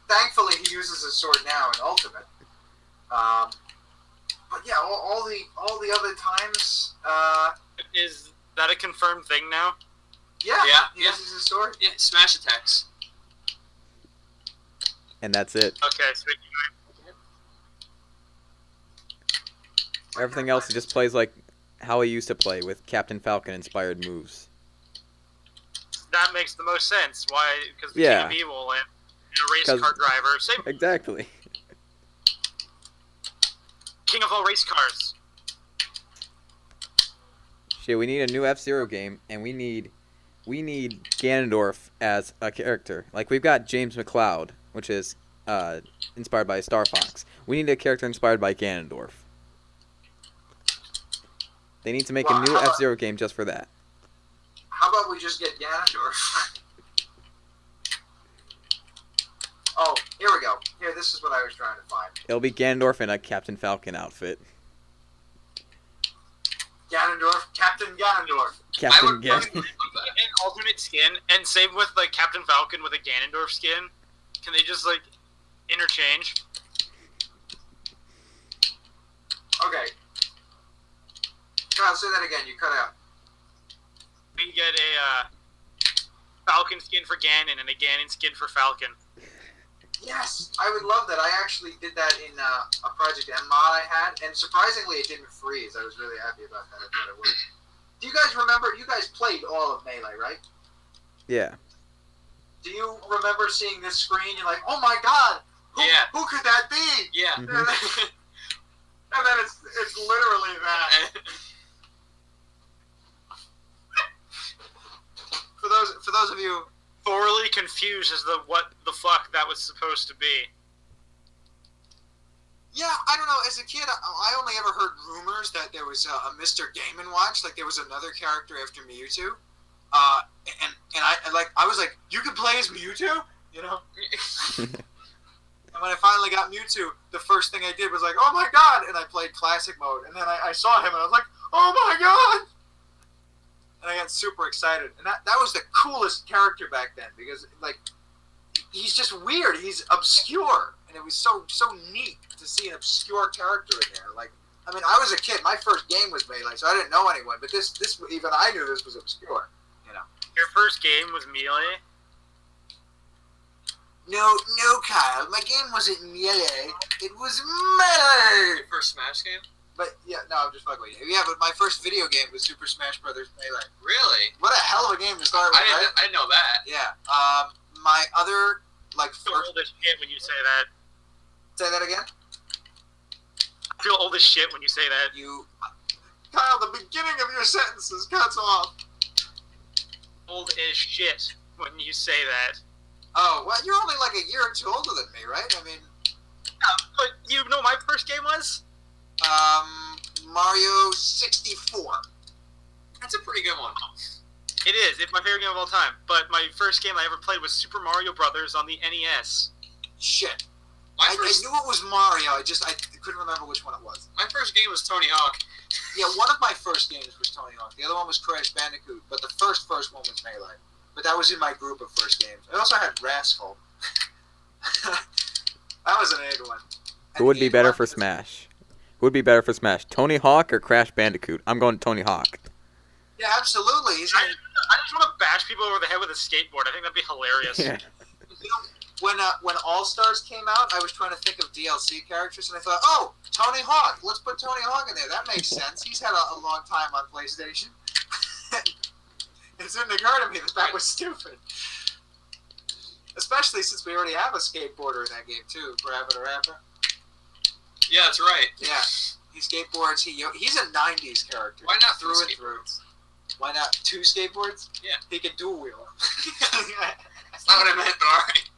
thankfully he uses his sword now in Ultimate. But yeah, all the other times, Is that a confirmed thing now? he uses his sword. Yeah, smash attacks. And that's it. Okay, sweet. Everything else, he just plays like how he used to play, with Captain Falcon-inspired moves. That makes the most sense. Why? Because the Yeah. King of Evil and a race car driver. Same Exactly. king of all race cars. Shit, we need a new F-Zero game, and we need Ganondorf as a character. Like, we've got James McCloud, which is inspired by Star Fox. We need a character inspired by Ganondorf. They need to make a new F-Zero game just for that. How about we just get Ganondorf? Oh, here we go. Here, this is what I was trying to find. It'll be Ganondorf in a Captain Falcon outfit. Ganondorf, Captain Ganondorf. Captain Ganondorf. An alternate skin, and same with like Captain Falcon with a Ganondorf skin. Can they just like Interchange. Okay. Kyle, say that again. You cut out. We get a Falcon skin for Ganon and a Ganon skin for Falcon. Yes, I would love that. I actually did that in a Project M mod I had, and surprisingly, it didn't freeze. I was really happy about that. I thought it would. Do you guys remember? You guys played all of Melee, right? Yeah. Do you remember seeing this screen? You're like, oh my god! Who could that be? Yeah. And then it's literally that. For those of you. Thoroughly confused as to what the fuck that was supposed to be. Yeah, I don't know. As a kid, I only ever heard rumors that there was a Mr. Game & Watch, like there was another character after Mewtwo. And I was like, you could play as Mewtwo? You know? And when I finally got Mewtwo, the first thing I did was like, oh my god! And I played classic mode. And then I saw him and I was like, oh my god! And I got super excited. And that was the coolest character back then because, like, he's just weird. He's obscure. And it was so neat to see an obscure character in there. Like, I mean, I was a kid. My first game was Melee, so I didn't know anyone. But this even I knew this was obscure, you know. Your first game was Melee? No, Kyle. My game wasn't Melee. It was Melee! Your first Smash game? But, yeah, no, I'm just fucking with you. Yeah, but my first video game was Super Smash Brothers Melee. Really? What a hell of a game to start with, right? I didn't know that. Yeah. My other, like, I feel first... old as shit when you say that. Say that again? I feel old as shit when you say that. Kyle, the beginning of your sentences cuts off. Old as shit when you say that. Oh, well, you're only like a year or two older than me, right? I mean... Yeah, but you know what my first game was? Mario 64. That's a pretty good one. It is. It's my favorite game of all time. But my first game I ever played was Super Mario Brothers on the NES. Shit. I knew it was Mario, I couldn't remember which one it was. My first game was Tony Hawk. Yeah, one of my first games was Tony Hawk. The other one was Crash Bandicoot, but the first one was Melee. But that was in my group of first games. I also had Rascal. That was an egg one. Who would be better for Smash? Who would be better for Smash? Tony Hawk or Crash Bandicoot? I'm going Tony Hawk. Yeah, absolutely. I just want to bash people over the head with a skateboard. I think that'd be hilarious. Yeah. You know, when All Stars came out, I was trying to think of DLC characters, and I thought, oh, Tony Hawk. Let's put Tony Hawk in there. That makes sense. He's had a long time on PlayStation. It didn't occur to me that was stupid. Especially since we already have a skateboarder in that game, too. Rabbit or Rapper. Yeah, that's right. Yeah. He skateboards. He's a 90s character. Why not through and through? Why not 2 skateboards? Yeah. He can dual wheel. That's not what I meant, but alright.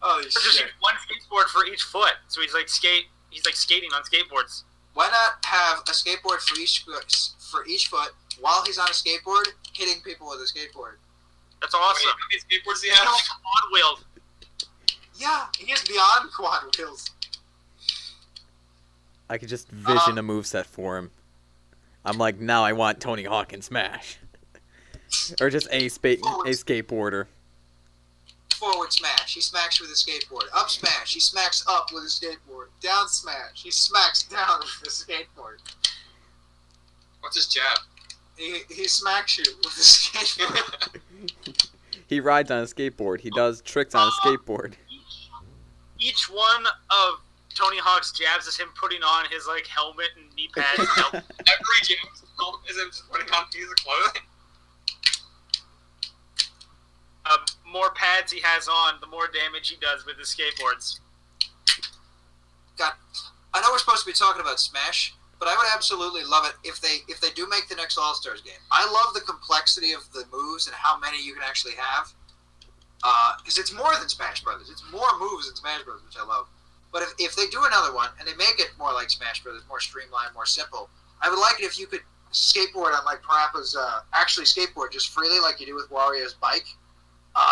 Holy Or just shit. use one skateboard for each foot. So he's like skating on skateboards. Why not have a skateboard for each foot while he's on a skateboard, hitting people with a skateboard? That's awesome. Wait, how many skateboards do you Kind have? of like quad wheels. Yeah, he is beyond quad wheels. I could just vision a moveset for him. I'm like, now I want Tony Hawk in Smash. Or just a skateboarder. Forward smash, he smacks with a skateboard. Up smash, he smacks up with a skateboard. Down smash, he smacks down with a skateboard. What's his jab? He smacks you with a skateboard. He rides on a skateboard. He does tricks on a skateboard. Each one of Tony Hawk's jabs is him putting on his like helmet and knee pads. Every jab is him just putting on pieces of clothing. More pads he has on, the more damage he does with his skateboards. God, I know we're supposed to be talking about Smash, but I would absolutely love it if they do make the next All-Stars game. I love the complexity of the moves and how many you can actually have. Because it's more than Smash Brothers. It's more moves than Smash Brothers, which I love. But if they do another one, and they make it more like Smash Brothers, more streamlined, more simple, I would like it if you could skateboard on like Parappa's, actually skateboard just freely like you do with Wario's bike.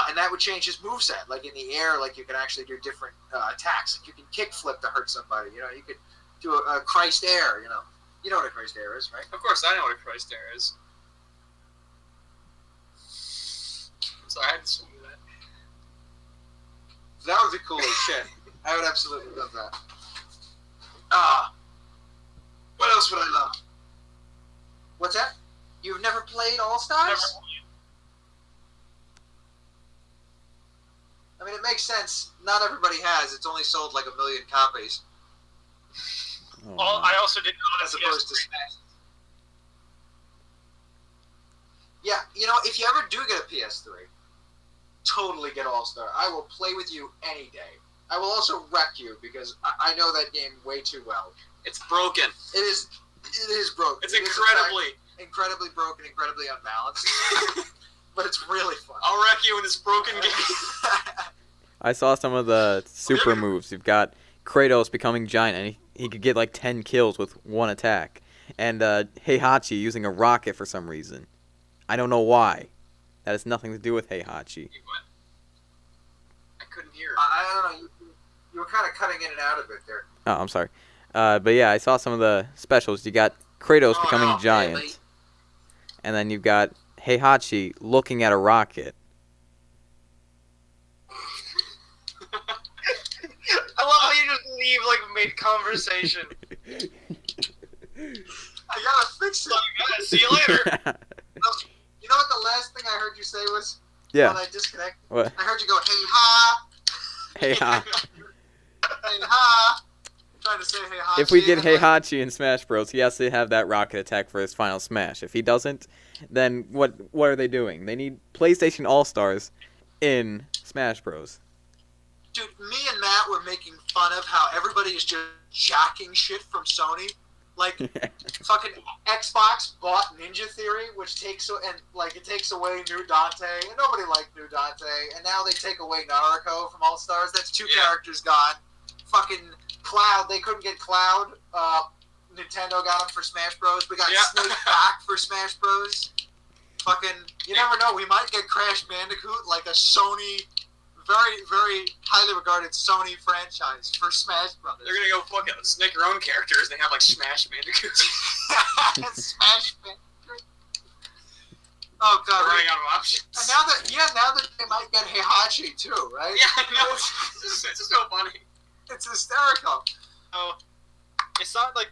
And that would change his moveset. Like in the air, like you can actually do different attacks. Like you can kick flip to hurt somebody. You know, you could do a Christ air. You know what a Christ air is, right? Of course, I know what a Christ air is. So I had to swing that. That would be cool as shit. I would absolutely love that. What else would I love? What's that? You've never played All Stars? I mean, it makes sense. Not everybody has. It's only sold like 1 million copies. Oh, I also did not As opposed to Smash. Yeah, you know, if you ever do get a PS3, totally get All-Star. I will play with you any day. I will also wreck you because I know that game way too well. It's broken. It is broken. It's It is, in incredibly. fact, incredibly broken, incredibly unbalanced. But it's really fun. I'll wreck you in this broken game. I saw some of the super moves. You've got Kratos becoming giant, and he could get like 10 kills with one attack. And Heihachi using a rocket for some reason. I don't know why. That has nothing to do with Heihachi. I couldn't hear. I don't know. You were kind of cutting in and out of it there. Oh, I'm sorry. But yeah, I saw some of the specials. You got Kratos becoming giant. Really? And then you've got Heihachi looking at a rocket. I love how you just leave like mid-conversation. I gotta fix it. See you later. You know what the last thing I heard you say was? Yeah. When I disconnect? What? I heard you go, hey ha! Hey ha. Hey ha! I'm trying to say hey ha. If we get Heihachi in Smash Bros, he has to have that rocket attack for his final smash. If he doesn't, then what are they doing? They need PlayStation All-Stars in Smash Bros. Dude, me and Matt were making fun of how everybody is just jacking shit from Sony. Like, fucking Xbox bought Ninja Theory, which takes away New Dante, and nobody liked New Dante, and now they take away Naruto from All Stars. That's 2 characters gone. Fucking Cloud, they couldn't get Cloud. Nintendo got him for Smash Bros. We got Snake back for Smash Bros. Fucking, you never know, we might get Crash Bandicoot, like a Sony, very, very highly regarded Sony franchise for Smash Brothers. They're gonna go fucking make their own characters. They have like Smash Bandicoots. Smash Bandicoot. Oh god, They're running out of options. and now that they might get Heihachi too, right? Yeah, I know. It's just so funny. It's hysterical. Oh, it's not like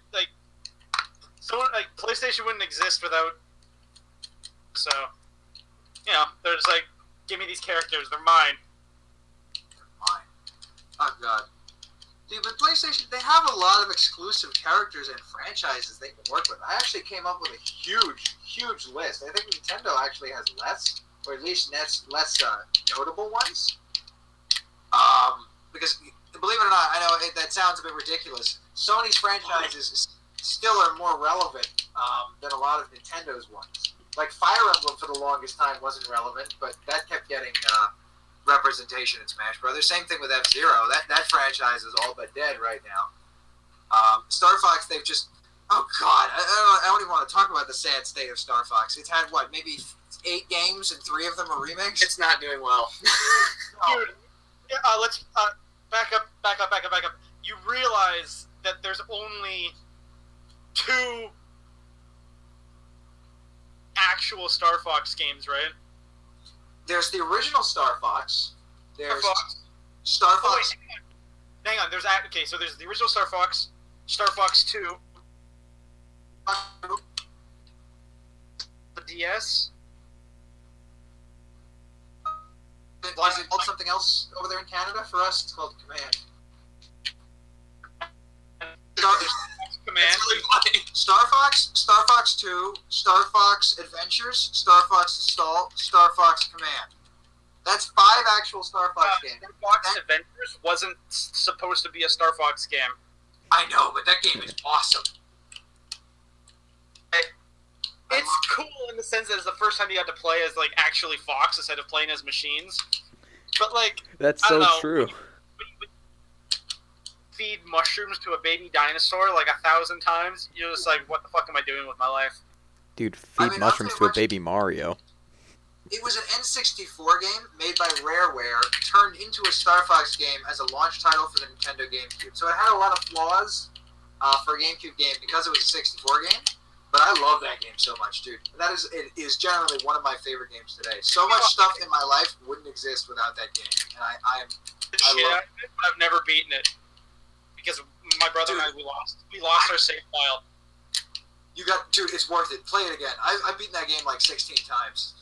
PlayStation wouldn't exist without. So, you know, they're just like, give me these characters, they're mine. Mine. Oh god. Dude, but PlayStation, they have a lot of exclusive characters and franchises they can work with. I actually came up with a huge, huge list. I think Nintendo actually has less, or at least less notable ones. Because, believe it or not, I know that sounds a bit ridiculous. Sony's franchises still are more relevant than a lot of Nintendo's ones. Like, Fire Emblem for the longest time wasn't relevant, but that kept getting representation in Smash Brothers. Same thing with F-Zero. That franchise is all but dead right now. Star Fox, they've just... Oh, God. I don't even want to talk about the sad state of Star Fox. It's had, what, maybe 8 games and 3 of them are remakes? It's not doing well. Dude, let's back up. You realize that there's only 2 actual Star Fox games, right? There's the original Star Fox. There's Star Star Fox. Oh, wait, hang on. There's so there's the original Star Fox, Star Fox 2, the DS. Is it called something else over there in Canada? For us, it's called Command. Command. It's really funny. Star Fox 2, Star Fox Adventures, Star Fox Assault, Star Fox Command. That's 5 actual Star Fox games. Star Fox Adventures wasn't supposed to be a Star Fox game. I know, but that game is awesome. It's cool in the sense that it's the first time you got to play as like actually Fox instead of playing as machines. But like, That's I don't so know, true. when you feed mushrooms to a baby dinosaur like 1,000 times, you're just like, what the fuck am I doing with my life? Dude, feed mushrooms to a baby Mario. It was an N64 game made by Rareware, turned into a Star Fox game as a launch title for the Nintendo GameCube. So it had a lot of flaws for a GameCube game because it was a 64 game. But I love that game so much, dude. It is generally one of my favorite games today. So much stuff in my life wouldn't exist without that game, and I love it. I've never beaten it because my brother and I we lost our save file. Dude, it's worth it. Play it again. I've beaten that game like 16 times.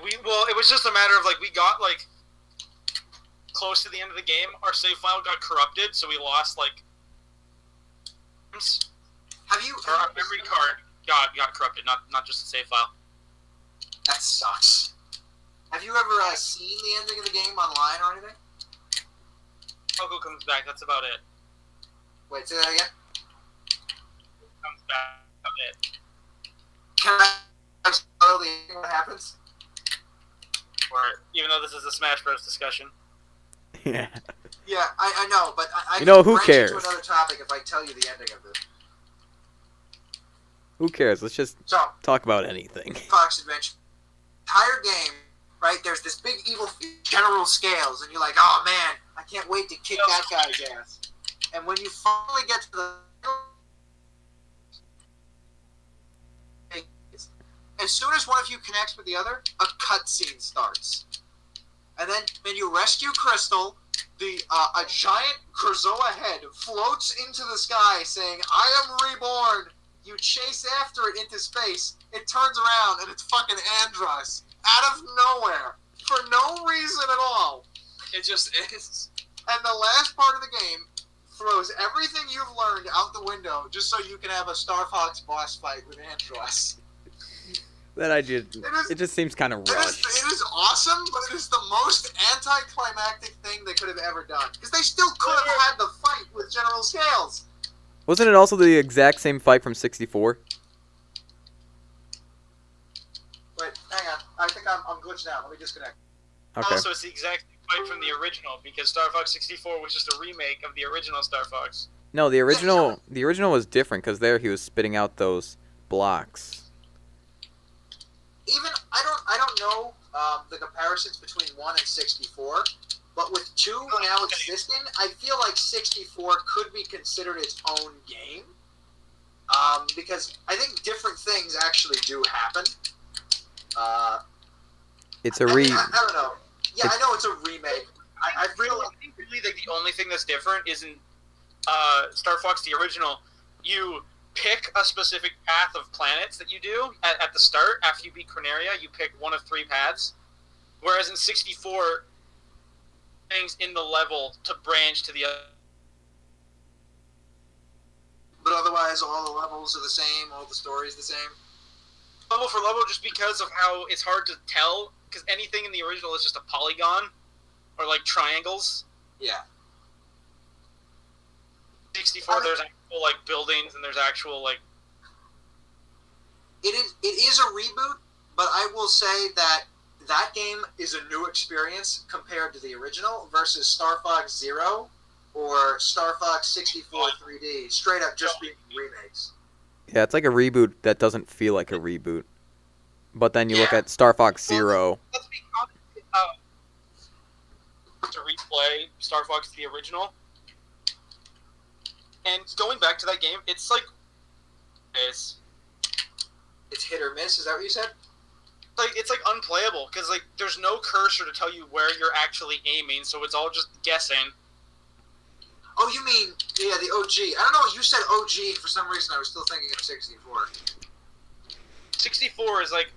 It was just a matter of like we got like close to the end of the game, our save file got corrupted, so we lost like. Our memory card got corrupted, not just the save file. That sucks. Have you ever seen the ending of the game online or anything? Pogo comes back. That's about it. Wait, say that again. Comes back. That's it. Can I spoil the ending? What happens? Or even though this is a Smash Bros. Discussion. Yeah. Yeah, I know, but I who branch cares? into another topic if I tell you the ending of this. Who cares? Let's just talk about anything. Fox Adventure. Entire game, right? There's this big evil General Scales, and you're like, oh man, I can't wait to kick that guy's ass. And when you finally get to the as soon as one of you connects with the other, a cutscene starts. And then when you rescue Crystal, a giant Krazoa head floats into the sky saying, I am reborn. You chase after it into space, it turns around, and it's fucking Andros. Out of nowhere. For no reason at all. It just is. And the last part of the game throws everything you've learned out the window just so you can have a Star Fox boss fight with Andros. It just seems kind of rushed. It is awesome, but it is the most anticlimactic thing they could have ever done. Because they still could have had the fight with General Scales. Wasn't it also the exact same fight from 64? Wait, hang on. I think I'm glitched out. Let me disconnect. Okay. Also, it's the exact same fight from the original because Star Fox 64 was just a remake of the original Star Fox. No, the original was different because there he was spitting out those blocks. Even I don't know the comparisons between 1 and 64, but with 2 now existing, I feel like 64 could be considered its own game. Because I think different things actually do happen. It's a I don't know. Yeah, I know it's a remake. I think really like the only thing that's different is in Star Fox the original, you pick a specific path of planets that you do at the start. After you beat Corneria, you pick one of 3 paths. Whereas in 64, things in the level to branch to the other. But otherwise, all the levels are the same. All the stories the same. Level for level, just because of how it's hard to tell, because anything in the original is just a polygon or like triangles. Yeah. 64, there's actual like buildings and there's actual like. It is a reboot, but I will say that game is a new experience compared to the original versus Star Fox Zero or Star Fox 64 3D. Straight up, just being remakes. Yeah, it's like a reboot that doesn't feel like a reboot. But then you look at Star Fox Zero. Let's be honest, to replay Star Fox the original. And going back to that game, it's like it's hit or miss. Is that what you said? It's unplayable because like there's no cursor to tell you where you're actually aiming, so it's all just guessing. Oh, you mean the OG? I don't know. You said OG for some reason. I was still thinking of 64. 64 is like.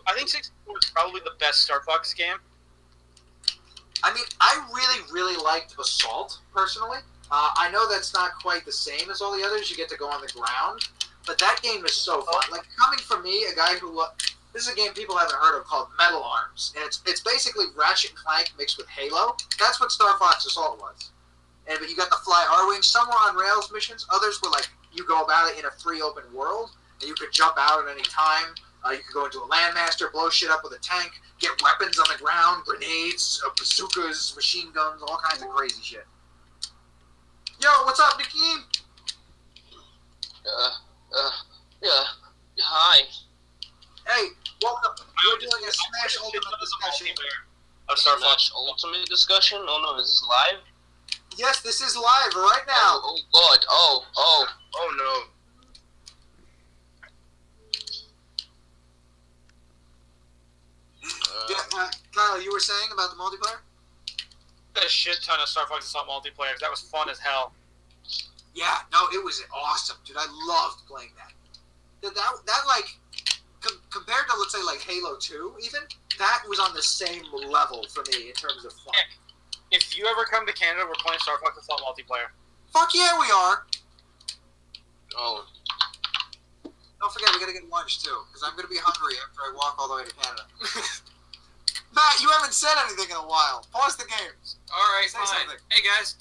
I think 64 is probably the best Star Fox game. I mean, I really, really liked Assault, personally. I know that's not quite the same as all the others. You get to go on the ground. But that game is so fun. Like, coming from me, a guy who... this is a game people haven't heard of called Metal Arms. And it's basically Ratchet and Clank mixed with Halo. That's what Star Fox Assault was. But you got the Fly R-Wing. Some were on rails missions. Others were like, you go about it in a free open world. And you could jump out at any time. You could go into a landmaster, blow shit up with a tank, get weapons on the ground, grenades, bazookas, machine guns, all kinds of crazy shit. Yo, what's up, Nickeem? Yeah. Hi. Hey, welcome. We're doing a Smash Ultimate discussion. Of Star Fox Ultimate discussion? Oh no, is this live? Yes, this is live right now. Oh God! Oh no! Kyle, you were saying about the multiplayer? A shit ton of Star Fox Assault multiplayer. That was fun as hell. Yeah, no, it was awesome, dude. I loved playing that. That like, compared to, let's say, like Halo 2, even, that was on the same level for me in terms of fun. If you ever come to Canada, we're playing Star Fox Assault multiplayer. Fuck yeah, we are. Oh. Don't forget, we gotta get lunch, too, because I'm gonna be hungry after I walk all the way to Canada. Matt, you haven't said anything in a while. Pause the games. Alright, Say fine. something. Hey, guys.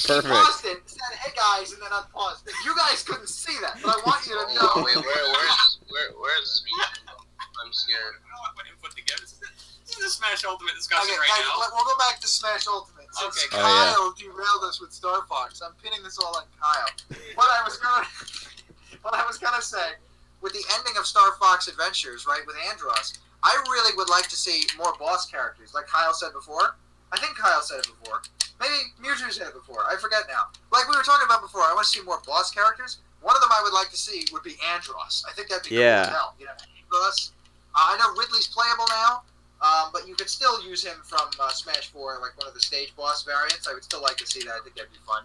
Perfect. Paused it, said, hey guys, and then unpaused it. You guys couldn't see that, but I want you to know. Oh, wait, where is this music? I'm scared. I don't know what my input together. This is a Smash Ultimate discussion Okay, right guys, now. we'll go back to Smash Ultimate. Since Okay, Kyle derailed us with Star Fox, I'm pinning this all on Kyle. What I was gonna say, with the ending of Star Fox Adventures, right, with Andros, I really would like to see more boss characters, like Kyle said before. I think Kyle said it before. Maybe Mewtwo said it before. I forget now. Like we were talking about before, I want to see more boss characters. One of them I would like to see would be Andros. I think that'd be cool as hell. You know, Andros. I know Ridley's playable now, but you could still use him from Smash 4, like one of the stage boss variants. I would still like to see that. I think that'd be fun.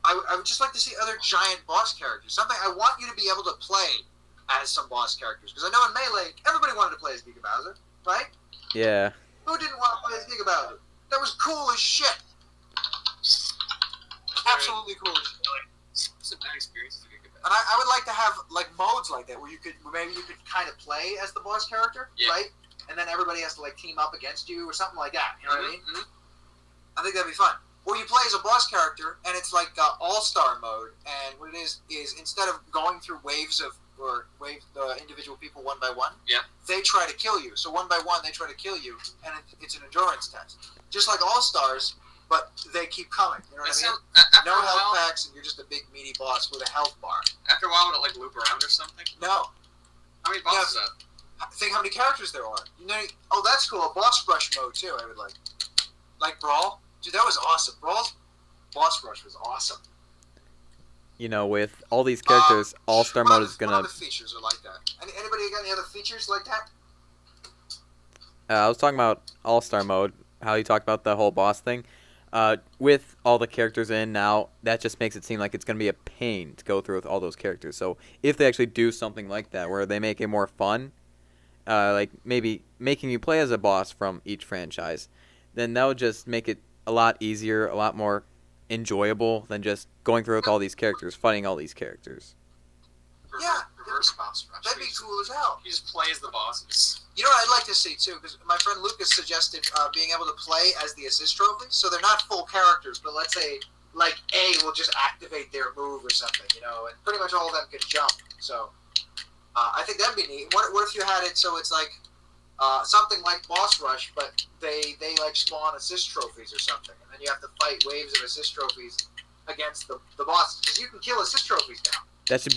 I would just like to see other giant boss characters. Something I want you to be able to play as some boss characters. Because I know in Melee, everybody wanted to play as Giga Bowser, right? Yeah. Who didn't want to play as Giga Bowser? That was cool as shit. Absolutely cool as shit. It's a bad experience to get And I would like to have like modes like that where you could kind of play as the boss character, right? And then everybody has to like team up against you or something like that. You know what I mean? I think that'd be fun. Or you play as a boss character and it's like all-star mode, and what it is instead of going through waves of individual people one by one, they try to kill you. So one by one they try to kill you, and it's an endurance test, just like All-Stars, but they keep coming. You know what I mean? No health packs, and you're just a big meaty boss with a health bar. After a while, would it like loop around or something? No. How many bosses are there? Think how many characters there are. You know? Oh, that's cool. A boss rush mode too. I would like Brawl. Dude, that was awesome. Brawl's boss rush was awesome. You know, with all these characters, All-Star mode is gonna. What other features are like that? Anybody got any other features like that? I was talking about All-Star mode. How you talked about the whole boss thing. With all the characters in now, that just makes it seem like it's gonna be a pain to go through with all those characters. So if they actually do something like that, where they make it more fun, like maybe making you play as a boss from each franchise, then that would just make it a lot easier, a lot more enjoyable than just going through with all these characters, fighting all these characters. Yeah, Reverse boss rush. that'd be cool as hell. You just play as the bosses. You know what I'd like to see too, because my friend Lucas suggested being able to play as the assist trophies. So they're not full characters, but let's say like A will just activate their move or something, you know, and pretty much all of them can jump. So I think that'd be neat. What if you had it so it's like something like Boss Rush, but they like spawn assist trophies or something, and then you have to fight waves of assist trophies against the bosses, because you can kill assist trophies now. That should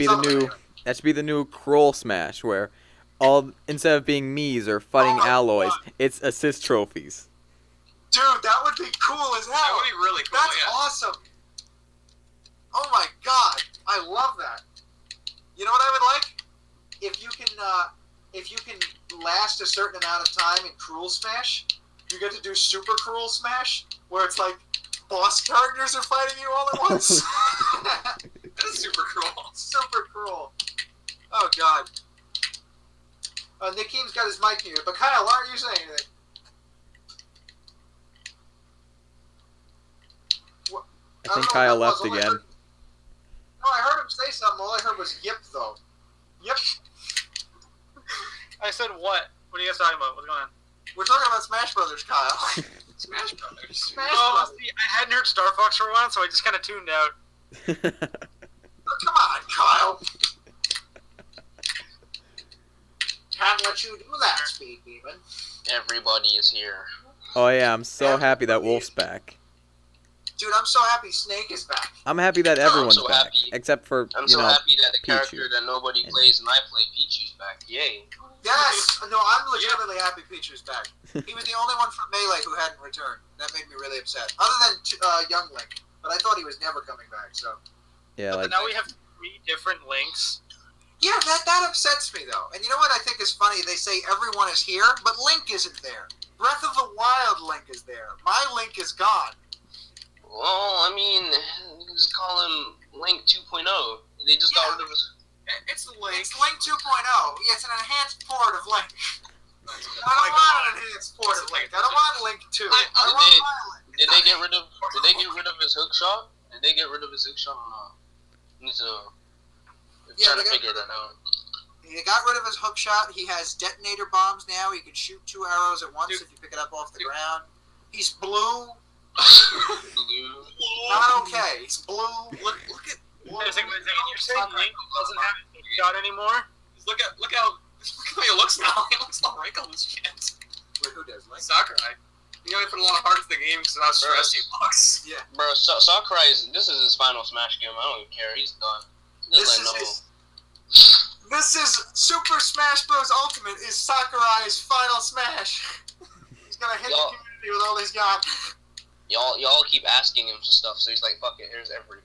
be the new Kroll Smash, where instead of being Mii's or fighting alloys, it's assist trophies. Dude, that would be cool as hell. That would be really cool. That's awesome. Oh my god, I love that. You know what I would like? If you can last a certain amount of time in Cruel Smash, you get to do Super Cruel Smash, where it's like boss characters are fighting you all at once. That is super cruel. Super cruel. Oh god. Nickeem's got his mic muted, but Kyle, why aren't you saying anything? I think Kyle left again. I heard him say something. All I heard was yip, though. Yip. I said what? What are you guys talking about? What's going on? We're talking about Smash Brothers, Kyle. Smash Brothers. Smash Oh, Brothers. see, I hadn't heard Star Fox for a while, so I just kind of tuned out. Come on, Kyle. Can't let you do that, SpeedDemon. Everybody is here. Oh yeah, I'm so happy that Wolf's back. Dude, I'm so happy Snake is back. I'm happy that everyone's so back, happy. except for I'm so happy that the Pichu. character that nobody plays and I play, Pichu's back. Yay. Yes! No, I'm legitimately happy Pichu's back. He was the only one from Melee who hadn't returned. That made me really upset. Other than Young Link. But I thought he was never coming back, so... Yeah, But like now we have 3 different Links. Yeah, that upsets me, though. And you know what I think is funny? They say everyone is here, but Link isn't there. Breath of the Wild Link is there. My Link is gone. Well, I mean, you can just call him Link 2.0. They just got rid of his... It's Link. It's Link 2.0. Yeah, it's an enhanced port of Link. I don't want an enhanced port of Link. I don't want Link 2. I want my Link. Did they get rid of his hook shot? Did they get rid of his hook shot or not? I'm trying to figure that out. He got rid of his hook shot. He has detonator bombs now. He can shoot 2 arrows at once if you pick it up off the ground. He's blue. Blue. Not okay. He's blue. Look at. You're saying Link doesn't have a shot anymore? Look how he looks now. He looks all wrinkled and shit. Wait, who does? Link? Sakurai. You know, he put a lot of heart into the game because of how stressed he looks. Yeah. Bro, Sakurai, this is his final Smash game. I don't even care. He's done. This is Super Smash Bros. Ultimate is Sakurai's final Smash. He's gonna hit the community with all he's got. Y'all keep asking him for stuff, so he's like, fuck it, here's every.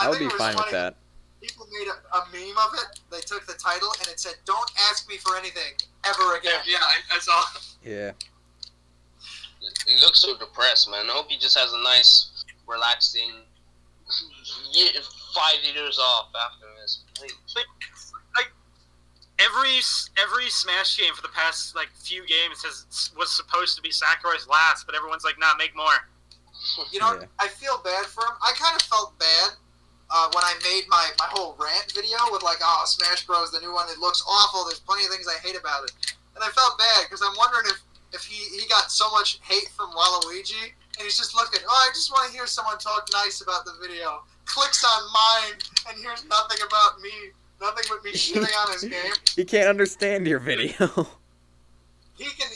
I would be fine with that. People made a meme of it. They took the title and it said, "Don't ask me for anything ever again." Yeah, I saw. Yeah. He looks so depressed, man. I hope he just has a nice, relaxing 5 years off after this. Like every Smash game for the past few games was supposed to be Sakurai's last, but everyone's like, nah, make more. You know, Yeah. I feel bad for him. I kind of felt bad when I made my whole rant video with oh, Smash Bros. The new one, it looks awful. There's plenty of things I hate about it. And I felt bad because I'm wondering if he got so much hate from Waluigi and he's just looking, oh, I just want to hear someone talk nice about the video. Clicks on mine and hears nothing about me. Nothing but me shitting on his game. He can't understand your video. He can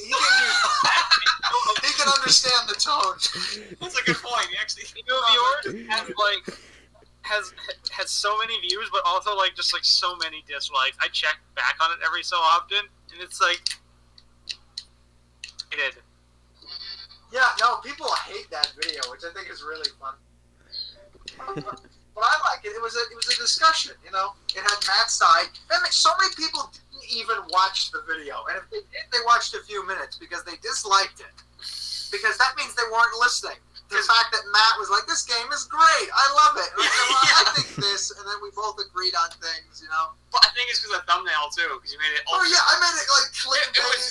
understand the tone. That's a good point. He actually, Yours has so many views, but also just so many dislikes. I check back on it every so often, and it's it. Yeah, no, people hate that video, which I think is really fun. But I like it. It was a discussion, you know. It had Matt's side. And so many people didn't even watch the video. And if they did, they watched a few minutes because they disliked it. Because that means they weren't listening. The fact that Matt was like, this game is great. I love it. And I said, well, I think this. And then we both agreed on things, you know. well, I think it's because of the thumbnail too, because you made it. Oh, yeah, I made it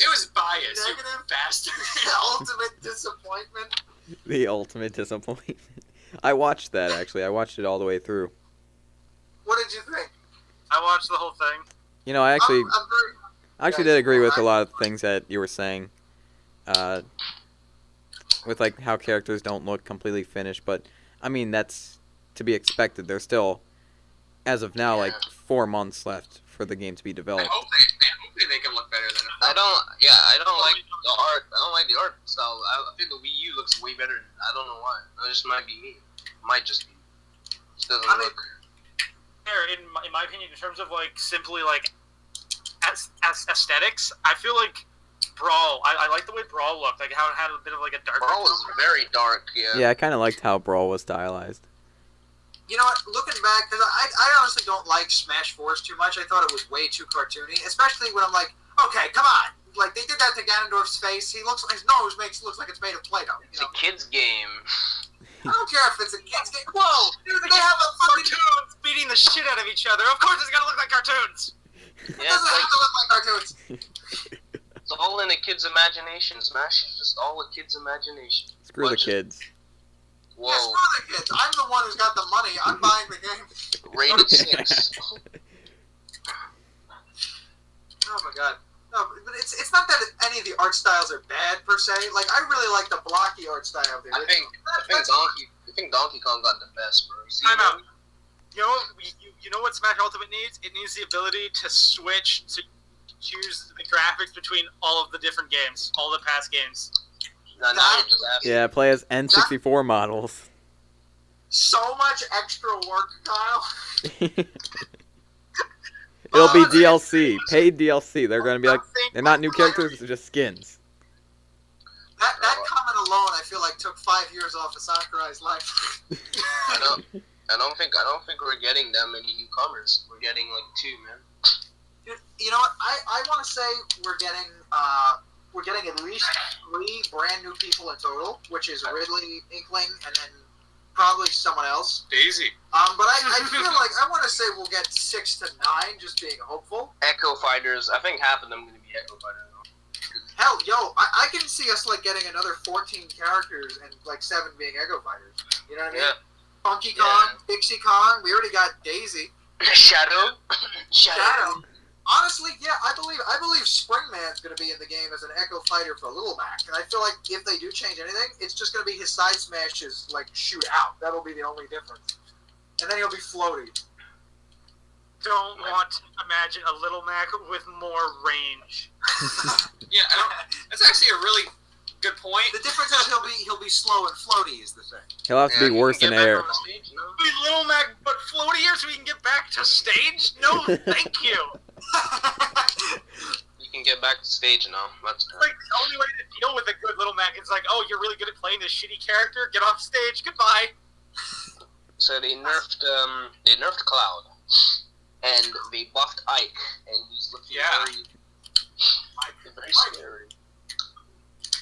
It was biased. You negative bastard. The ultimate disappointment. The ultimate disappointment. I watched that, actually. I watched it all the way through. What did you think? I watched the whole thing. You know, I actually I'm very... did agree with a lot of things that you were saying. With, how characters don't look completely finished. But, I mean, that's to be expected. There's still, as of now, 4 months left for the game to be developed. Hopefully they can look better than it. I don't like the art. I don't like the art style. I think the Wii U looks way better. I don't know why. That just might be me. Might just be. It doesn't look. In my opinion, in terms of simply aesthetics, I feel like Brawl. I like the way Brawl looked. How it had a bit of a dark. Brawl was very dark. Yeah. Yeah, I kind of liked how Brawl was stylized. You know what? Looking back, because I honestly don't like Smash 4s too much. I thought it was way too cartoony, especially when I'm like, okay, come on. They did that to Ganondorf's face. His nose looks like it's made of Play-Doh. It's a kid's game. I don't care if it's a kid's game. Whoa! Dude, they have a fucking... Cartoons beating the shit out of each other. Of course, it's gotta look like cartoons. It doesn't have to look like cartoons. It's all in a kid's imagination. Smash is just all a kid's imagination. Screw the kids. Whoa. Yeah, screw the kids. I'm the one who's got the money. I'm buying the game. Rated 6. Oh my god. No, but it's not that any of the art styles are bad per se. I really like the blocky art style of the I think Donkey Kong got the best, bro. Time out. You know what Smash Ultimate needs? It needs the ability to switch to choose the graphics between all of the different games, all the past games. Now you're just asking. Yeah, play as N64 models. So much extra work, Kyle. It'll be it's- DLC, paid DLC. They're gonna be like, they're not new characters, they're just skins. That comment alone, I feel like, took 5 years off of Sakurai's life. I don't think we're getting that many newcomers. We're getting like 2, man. Dude, you know what? I want to say we're getting at least 3 brand new people in total, which is Ridley, Inkling, and then probably someone else. Daisy. But I feel like I want to say we'll get 6 to 9, just being hopeful. Echo Fighters. I think half of them are gonna be Echo Fighters. Hell, yo, I can see us like getting another 14 characters and like 7 being Echo Fighters. You know what I mean? Yeah. Funky Kong, Pixie Kong. We already got Daisy. Shadow. Honestly, yeah, I believe Springman's going to be in the game as an Echo Fighter for Little Mac, and I feel like if they do change anything, it's just going to be his side smashes like shoot out. That'll be the only difference, and then he'll be floaty. Don't want to imagine a Little Mac with more range. Yeah, that's actually a really good point. The difference is he'll be slow and floaty is the thing. He'll have to be worse in air. Be Little Mac, but floatier so we can get back to stage? No, thank you. You can get back to stage now. That's good. Like, the only way to deal with a good Little Mac is like, oh, you're really good at playing this shitty character? Get off stage. Goodbye. So they nerfed Cloud, and they buffed Ike, and he's looking very scary.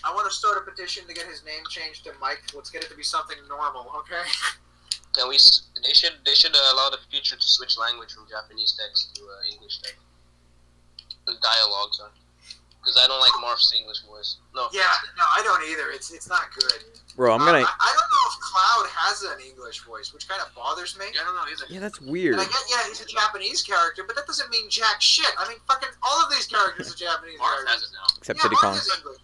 I want to start a petition to get his name changed to Mike. Let's get it to be something normal, okay? Can we? They should allow the future to switch language from Japanese text to English text. The dialogue, sorry. Because I don't like Morph's English voice. No. Yeah, no, I don't either. It's not good. Bro, I'm gonna. I don't know if Cloud has an English voice, which kind of bothers me. I don't know either. Yeah, that's weird. And I get, yeah, he's a Japanese character, but that doesn't mean jack shit. I mean, fucking all of these characters are Japanese Marth has characters. it now. Except Yeah, Diddy Marth Kong. is English.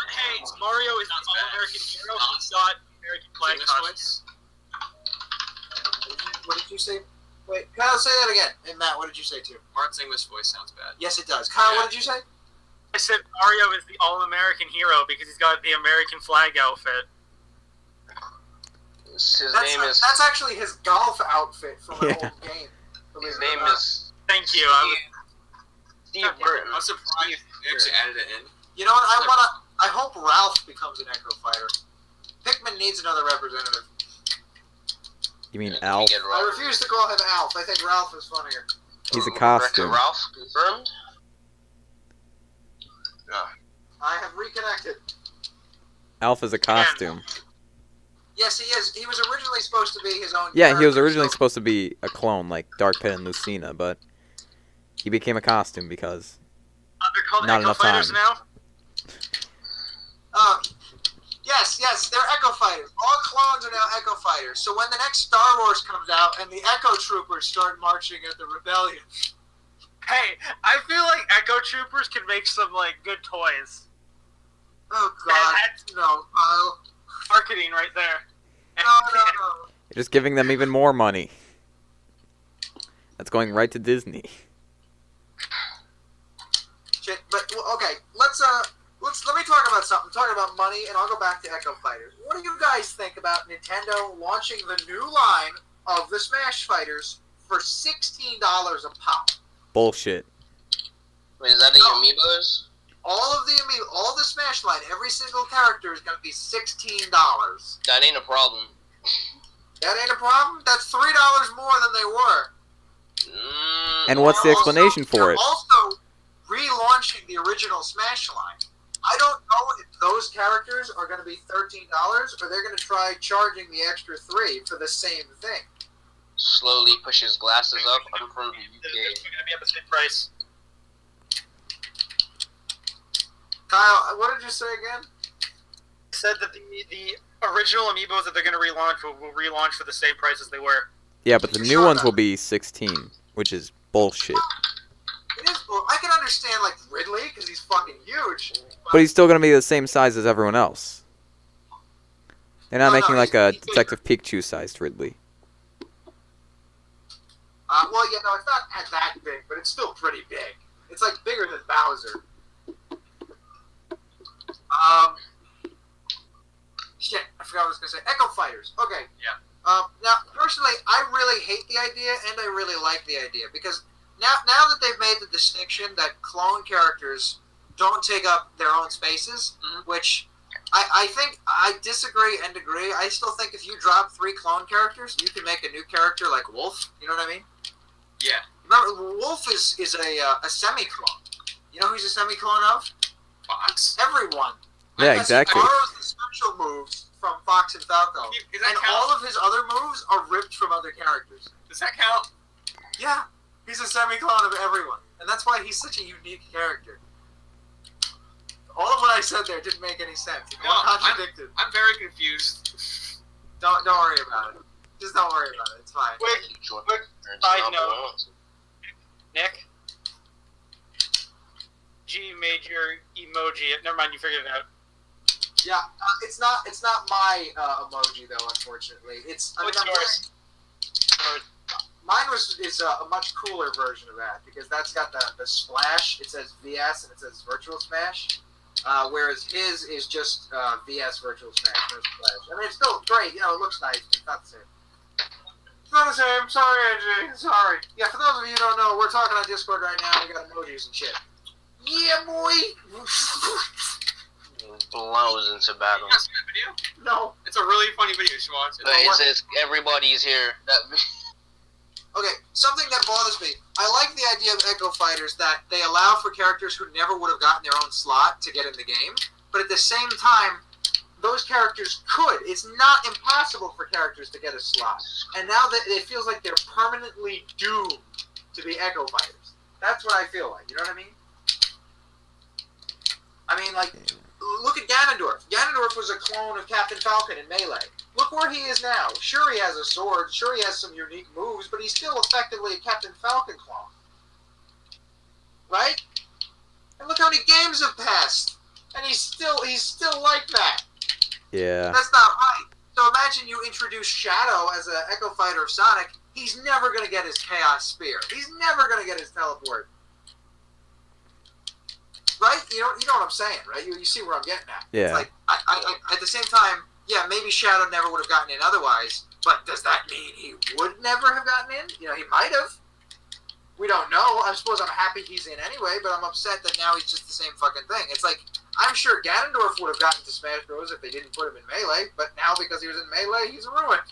Hey, Mario is the all-American hero. He's got American flag costumes. What did you say? Wait, Kyle, say that again. And Matt, what did you say too? Marth's English voice sounds bad. Yes, it does. Kyle, what did you say? I said Mario is the all-American hero because he's got the American flag outfit. That's actually his golf outfit from an old game. His name is Thank you. Steve Burton. I'm surprised they actually added it in. You know what? I hope Ralph becomes an Echo Fighter. Pikmin needs another representative. You mean Alf? I refuse to call him Alf. I think Ralph is funnier. He's a costume. Ralph confirmed. No. I have reconnected. Alf is a costume. Yes, he is. He was originally supposed to be his own. Yeah, he was character, originally so- supposed to be a clone like Dark Pit and Lucina, but he became a costume because They're called Not Echo enough Fighters time. now? Yes, they're Echo Fighters. All clones are now Echo Fighters. So when the next Star Wars comes out and the Echo Troopers start marching at the Rebellion, Hey, I feel like Echo Troopers can make some, like, good toys. oh god, That's no, Kyle. marketing right there. No. you're just giving them even more money. That's going right to Disney. Shit, but well, okay, let me talk about something. Talk about money, and I'll go back to Echo Fighters. What do you guys think about Nintendo launching the new line of the Smash Fighters for $16 a pop? Bullshit. Wait, is that the Amiibos? All the Smash line, every single character is going to be $16. That ain't a problem. That ain't a problem. That's $3 more than they were. And what's the explanation for They're it? also relaunching the original Smash line. I don't know if those characters are going to be $13 or they're going to try charging the extra $3 for the same thing. Slowly pushes glasses up. I'm from the They're UK. going to be at the same price. Kyle, what did you say again? Said that the original Amiibos that they're going to relaunch will relaunch for the same price as they were. Yeah, but the You new saw ones that. will be 16, which is bullshit. It is. Well, I can understand like Ridley because he's fucking huge. But he's still gonna be the same size as everyone else. They're not No, making like a he's Detective Pikachu-sized Ridley. Well, yeah, no, it's not that big, but it's still pretty big. It's like bigger than Bowser. Shit, I forgot what I was gonna say. Echo Fighters. Okay. Yeah. Now, personally, I really hate the idea, and I really like the idea because now that they've made the distinction that clone characters don't take up their own spaces, which I think I disagree and agree. I still think if you drop 3 clone characters, you can make a new character like Wolf. You know what I mean? Yeah. Remember, Wolf is a semi-clone. You know who he's a semi-clone of? Fox. Everyone. Yeah, Because exactly. He borrows the special moves from Fox and Falco. Does that And count? all of his other moves are ripped from other characters. Does that count? Yeah. He's a semi-clone of everyone. And that's why he's such a unique character. All of what I said there didn't make any sense. It No, contradicted. I'm very confused. Don't worry about it. Just don't worry about it. It's fine. Quick side note. Nick, G made your emoji. Never mind, you figured it out. Yeah, it's not my emoji though. Unfortunately, What's yours? Mine is a much cooler version of that because that's got the splash. It says VS and it says Virtual Smash, whereas his is just VS Virtual Smash, no splash. I mean, it's still great. You know, it looks nice, but it's not the same. It's not the same. Sorry, AJ. Sorry. Yeah, for those of you who don't know, we're talking on Discord right now. We got emojis and shit. Yeah, boy. Blows into battle. You seen that video? No. It's a really funny video. You should watch it. But it says everybody's here. Okay, something that bothers me. I like the idea of Echo Fighters that they allow for characters who never would have gotten their own slot to get in the game, but at the same time, those characters could. It's not impossible for characters to get a slot. And now that it feels like they're permanently doomed to be Echo Fighters. That's what I feel like. You know what I mean? I mean, like, look at Ganondorf. Ganondorf was a clone of Captain Falcon in Melee. Look where he is now. Sure, he has a sword. Sure, he has some unique moves, but he's still effectively a Captain Falcon clone. Right? And look how many games have passed. And he's still like that. Yeah. That's not right. So imagine you introduce Shadow as an Echo Fighter of Sonic. He's never going to get his Chaos Spear. He's never going to get his Teleport. Right? You know what I'm saying, right? You see where I'm getting at. Yeah. It's like, I at the same time, yeah, maybe Shadow never would have gotten in otherwise, but does that mean he would never have gotten in? You know, he might have. We don't know. I suppose I'm happy he's in anyway, but I'm upset that now he's just the same fucking thing. It's like, I'm sure Ganondorf would have gotten to Smash Bros. If they didn't put him in Melee, but now because he was in Melee, he's ruined.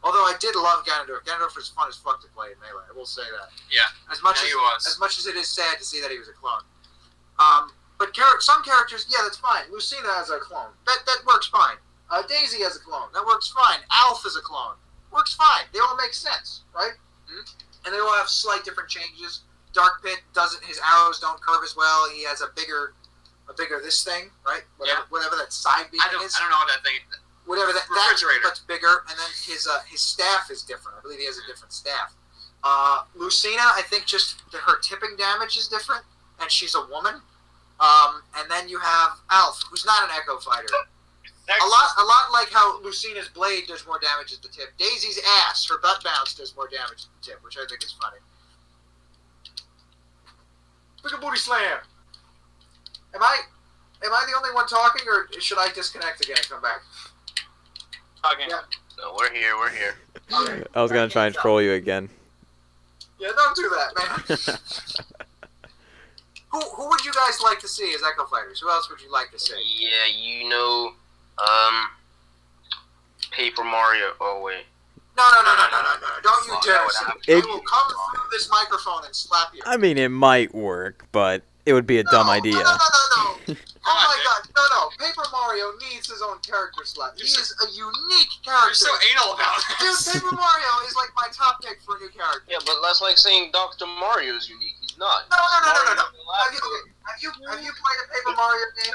Although I did love Ganondorf. Ganondorf was fun as fuck to play in Melee. I will say that. Yeah. As much Yeah, he was. as much as it is sad to see that he was a clone. But some characters, yeah, that's fine. Lucina as a clone, that works fine. Daisy as a clone, that works fine. Alf as a clone, works fine. They all make sense, right? Mm-hmm. And they all have slight different changes. Dark Pit doesn't; his arrows don't curve as well. He has a bigger this thing, right? Whatever that side beam is. I don't know what that thing. Whatever that Refrigerator. that's bigger, and then his staff is different. I believe he has a different staff. Lucina, I think just her tipping damage is different, and she's a woman. And then you have Alf, who's not an Echo Fighter. A lot like how Lucina's blade does more damage at the tip. Daisy's ass, her butt bounce, does more damage at the tip, which I think is funny. Look at Booty Slam. Am I the only one talking, or should I disconnect again and come back? Talking. Yeah. No, we're here. Okay. I was gonna try and troll you again. Yeah, don't do that, man. Who would you guys like to see as Echo Fighters? Who else would you like to see? Yeah, Paper Mario. Oh wait. No. Don't you dare. It- I will come through this microphone and slap you. I mean, it might work, but it would be a dumb idea. No. Oh my god, no. Paper Mario needs his own character slot. He is a unique You're character. so anal about it. Dude, Paper Mario is like my top pick for a new character. Yeah, but that's like saying Dr. Mario is unique. He's not. No. Mario's the Have last you played a Paper Mario game?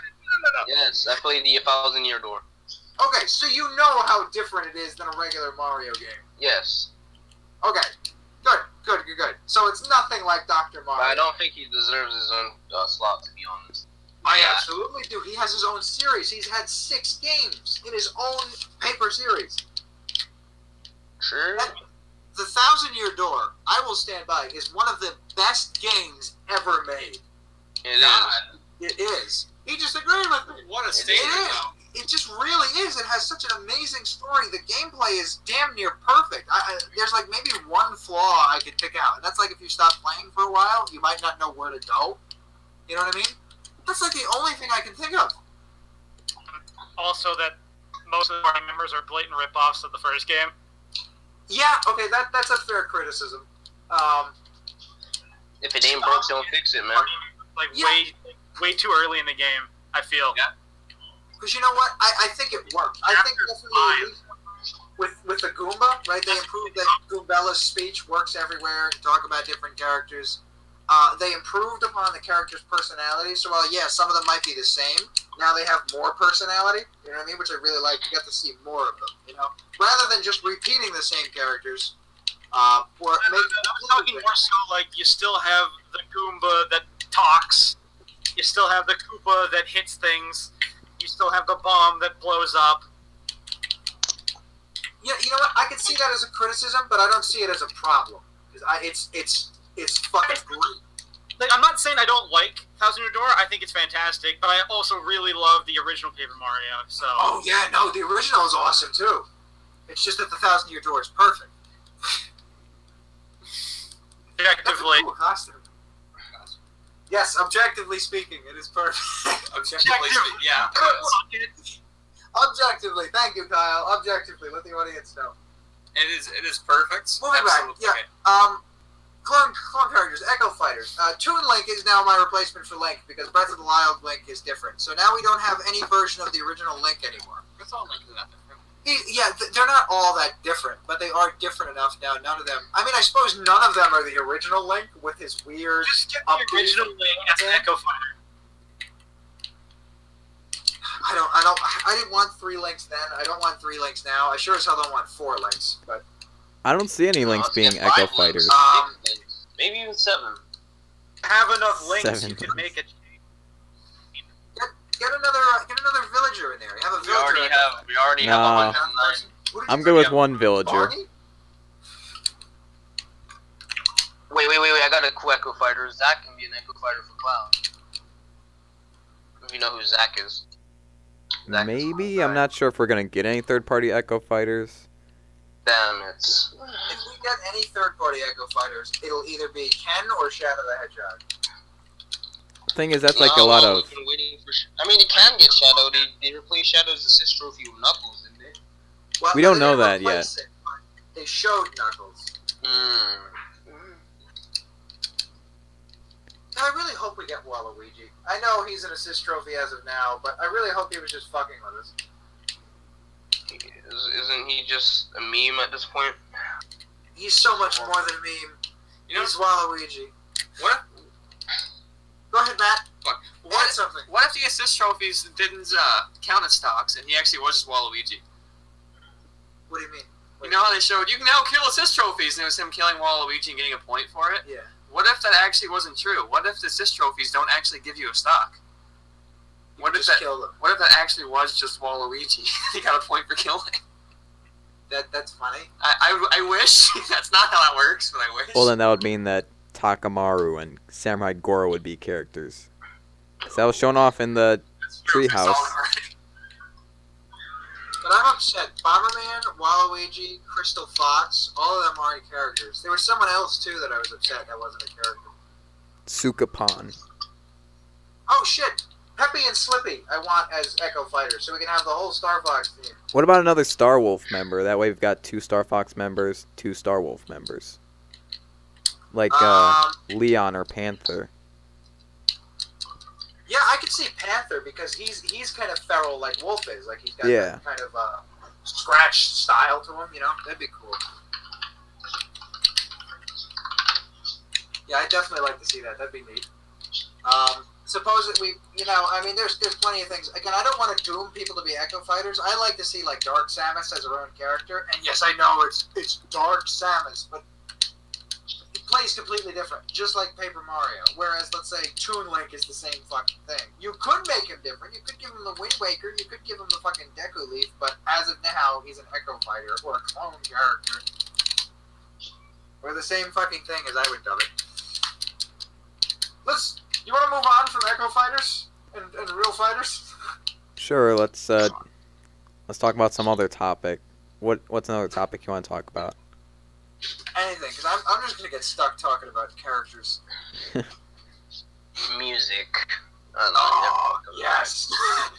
Yes, I played the 1,000-Year Door. Okay, so you know how different it is than a regular Mario game. Yes. Okay, good. So it's nothing like Dr. Mario. But I don't think he deserves his own slot, to be honest. I absolutely do. He has his own series. He's had 6 games in his own paper series. Sure. The 1,000-Year Door, I will stand by, is one of the best games ever made. It is. It is. He just agreed with me. What a It statement, is. though. it just really is. It has such an amazing story. The gameplay is damn near perfect. There's like maybe one flaw I could pick out, and that's like if you stop playing for a while, you might not know where to go. You know what I mean? That's like the only thing I can think of. Also, that most of the party members are blatant rip-offs of the first game. Yeah, okay, that's a fair criticism. If it ain't broke, don't fix it, man. Like, Yeah. way too early in the game, I feel. Yeah. Because you know what? I think it worked. I think definitely with the Goomba, right? They improved that Goombella's speech works everywhere. Talk about different characters. They improved upon the characters' personality. So while some of them might be the same, now they have more personality. You know what I mean? Which I really like. You get to see more of them. You know, rather than just repeating the same characters. I'm talking more so like you still have the Goomba that talks. You still have the Koopa that hits things. You still have the bomb that blows up. Yeah, you know what? I can see that as a criticism, but I don't see it as a problem. It's fucking great. Like, I'm not saying I don't like Thousand Year Door. I think it's fantastic, but I also really love the original Paper Mario. So. Oh yeah, no, the original is awesome too. It's just that the 1,000 Year Door is perfect. That's a Objectively. cool costume. Yes, objectively speaking, it is perfect. Objectively speaking, yeah. Objectively, thank you, Kyle. Objectively, let the audience know. It is perfect. Moving back, Absolutely. yeah. Clone characters, Echo Fighters. Toon Link is now my replacement for Link because Breath of the Wild Link is different. So now we don't have any version of the original Link anymore. It's all linked to that different. They're not all that different, but they are different enough now. None of them. I mean, I suppose none of them are the original Link with his weird. Just get the original Link as an Echo Fighter. I didn't want 3 Links then. I don't want 3 Links now. I sure as hell don't want 4 Links. But I don't see any links being Let's get Echo 5 links. Fighters. 6 links. Maybe even 7. Have enough links, 7 you can make it. get another villager in there. Have a villager. We already Nah. have 109. Who did I'm you good with forget? one villager. Barney? Wait, I got a cool Echo Fighter. Zack can be an Echo Fighter for Cloud. If you know who Zack is. Zack is Maybe? cool. I'm not sure if we're gonna get any third-party Echo Fighters. Damn, it's... If we get any third-party Echo Fighters, it'll either be Ken or Shadow the Hedgehog. Thing is, that's like a lot of. we've been waiting for I mean, it can get Shadow. They replaced Shadow's assist trophy with Knuckles, didn't they? Well, We don't they know didn't that replace it, but they showed Knuckles. I really hope we get Waluigi. I know he's an assist trophy as of now, but I really hope he was just fucking with us. Isn't he just a meme at this point? He's so much more than a meme. You know, He's Waluigi. what Go ahead, Matt. if, Add what, something. what if the assist trophies didn't count as stocks and he actually was just Waluigi? What do you mean? You know how they showed you can now kill assist trophies and it was him killing Waluigi and getting a point for it? Yeah. What if that actually wasn't true? What if the assist trophies don't actually give you a stock? What if Just that? kill them. What if that actually was just Waluigi? He got a point for killing. That's funny. I wish that's not how that works, but I wish. Well, then that would mean that Takamaru and Samurai Goro would be characters. 'Cause that was shown off in the treehouse. But I'm upset. Bomberman, Waluigi, Crystal Fox, all of them aren't characters. There was someone else too that I was upset that wasn't a character. Sukapon. Oh shit! Peppy and Slippy I want as Echo Fighters, so we can have the whole Star Fox team. What about another Star Wolf member? That way we've got 2 Star Fox members, 2 Star Wolf members. Like Leon or Panther. Yeah, I could see Panther because he's kind of feral like Wolf is. Like he's got Yeah. that kind of scratch style to him, you know? That'd be cool. Yeah, I'd definitely like to see that. That'd be neat. Suppose that we, I mean, there's plenty of things. Again, I don't want to doom people to be Echo Fighters. I like to see like Dark Samus as her own character. And yes, I know it's Dark Samus, but it plays completely different, just like Paper Mario. Whereas, let's say Toon Link is the same fucking thing. You could make him different. You could give him the Wind Waker. You could give him the fucking Deku Leaf. But as of now, he's an Echo Fighter or a clone character, or the same fucking thing as I would dub it. You want to move on from Echo Fighters and real fighters? Sure. Let's talk about some other topic. What's another topic you want to talk about? Anything, because I'm just gonna get stuck talking about characters. Music. Oh yes.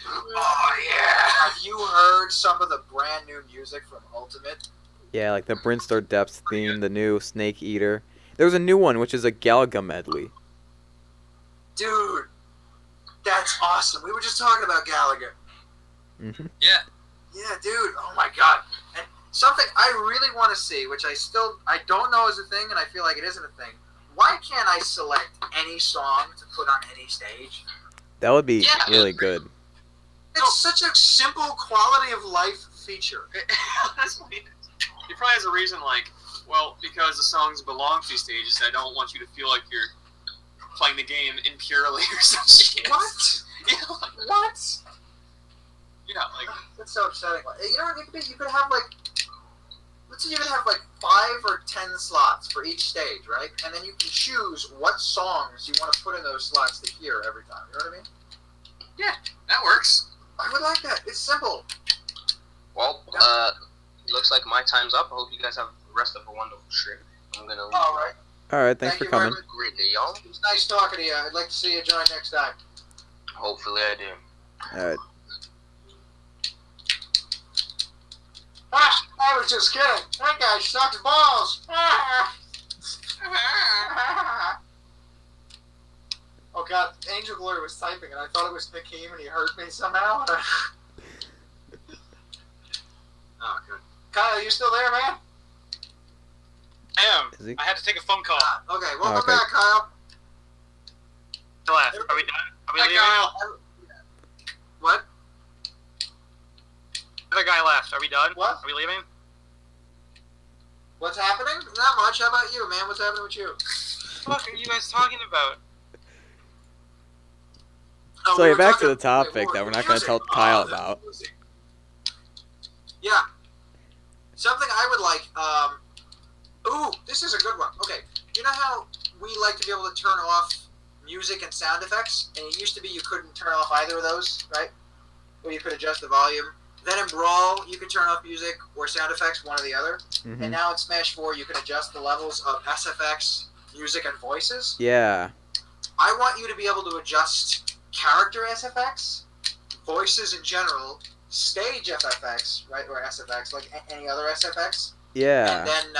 Oh yeah. Have you heard some of the brand new music from Ultimate? Yeah, like the Brinstar Depths theme, the new Snake Eater. There's a new one which is a Galaga medley. Dude, that's awesome. We were just talking about Galaga. Hmm. Yeah. Yeah, dude. Oh my god. And something I really want to see, which I don't know is a thing, and I feel like it isn't a thing. Why can't I select any song to put on any stage? That would be Yeah. really good. It's such a simple quality of life feature. That's funny. He probably has a reason, like, well, because the songs belong to these stages, I don't want you to feel like you're playing the game impurely or some shit. What? Yeah, like, What? yeah, like, That's so upsetting. You know what? You could have like, let's say you could have like 5 or 10 slots for each stage, right? And then you can choose what songs you want to put in those slots to hear every time. You know what I mean? that works. I would like that. It's simple. Well, looks like my time's up. I hope you guys have the rest of a wonderful trip. I'm gonna leave. All right. All right, thanks Thank for you very coming. much. Great day, y'all. It was nice talking to you. I'd like to see you join next time. Hopefully I do. All right. Ah, I was just kidding. That guy sucks balls. Oh god, Angel Glory was typing and I thought it was Nickeem and he heard me somehow. Oh, good. Kyle, you still there, man? I am. Is he? I had to take a phone call. Okay, welcome Okay. back, Kyle. Left. Are we done? Are we That leaving? guy- What? The other guy left. Are we done? What? Are we leaving? What's happening? Not much. How about you, man? What's happening with you? What the fuck are you guys talking about? Oh, So we you're were back to talking- the topic that we're not going to tell Kyle the about. music. Yeah. Something I would like, ooh, this is a good one. Okay, you know how we like to be able to turn off music and sound effects? And it used to be you couldn't turn off either of those, right? Or you could adjust the volume. Then in Brawl, you could turn off music or sound effects, one or the other. Hmm. And now in Smash 4, you can adjust the levels of SFX, music, and voices. Yeah. I want you to be able to adjust character SFX, voices in general, stage FFX, right, or SFX, like any other SFX, Yeah. and then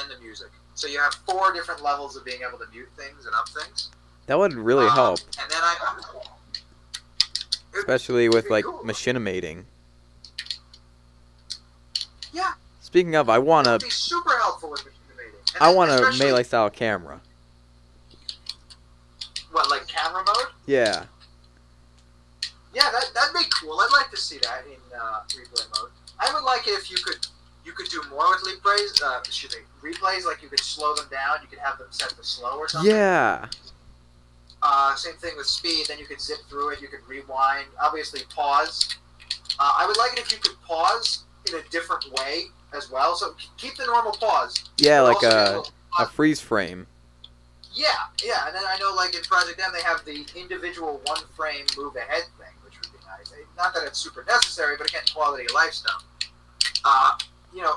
the music. So you have 4 different levels of being able to mute things and up things. That would really help, And then especially with like cool. machinimating. Yeah. Speaking of, I It want would a be super helpful with machinimating. And I then want a especially- melee style camera. What, like camera mode? Yeah. Yeah, that'd be cool. I'd like to see that in replay mode. I would like it if you could do more with replays, like you could slow them down, you could have them set to slow or something. Yeah. Same thing with speed, then you could zip through it, you could rewind, obviously pause. I would like it if you could pause in a different way as well, so keep the normal pause. Yeah, but like also be a able to a freeze frame. Yeah, and then I know like in Project M they have the individual 1 frame move ahead thing, which would be nice. Not that it's super necessary, but again, quality of life stuff.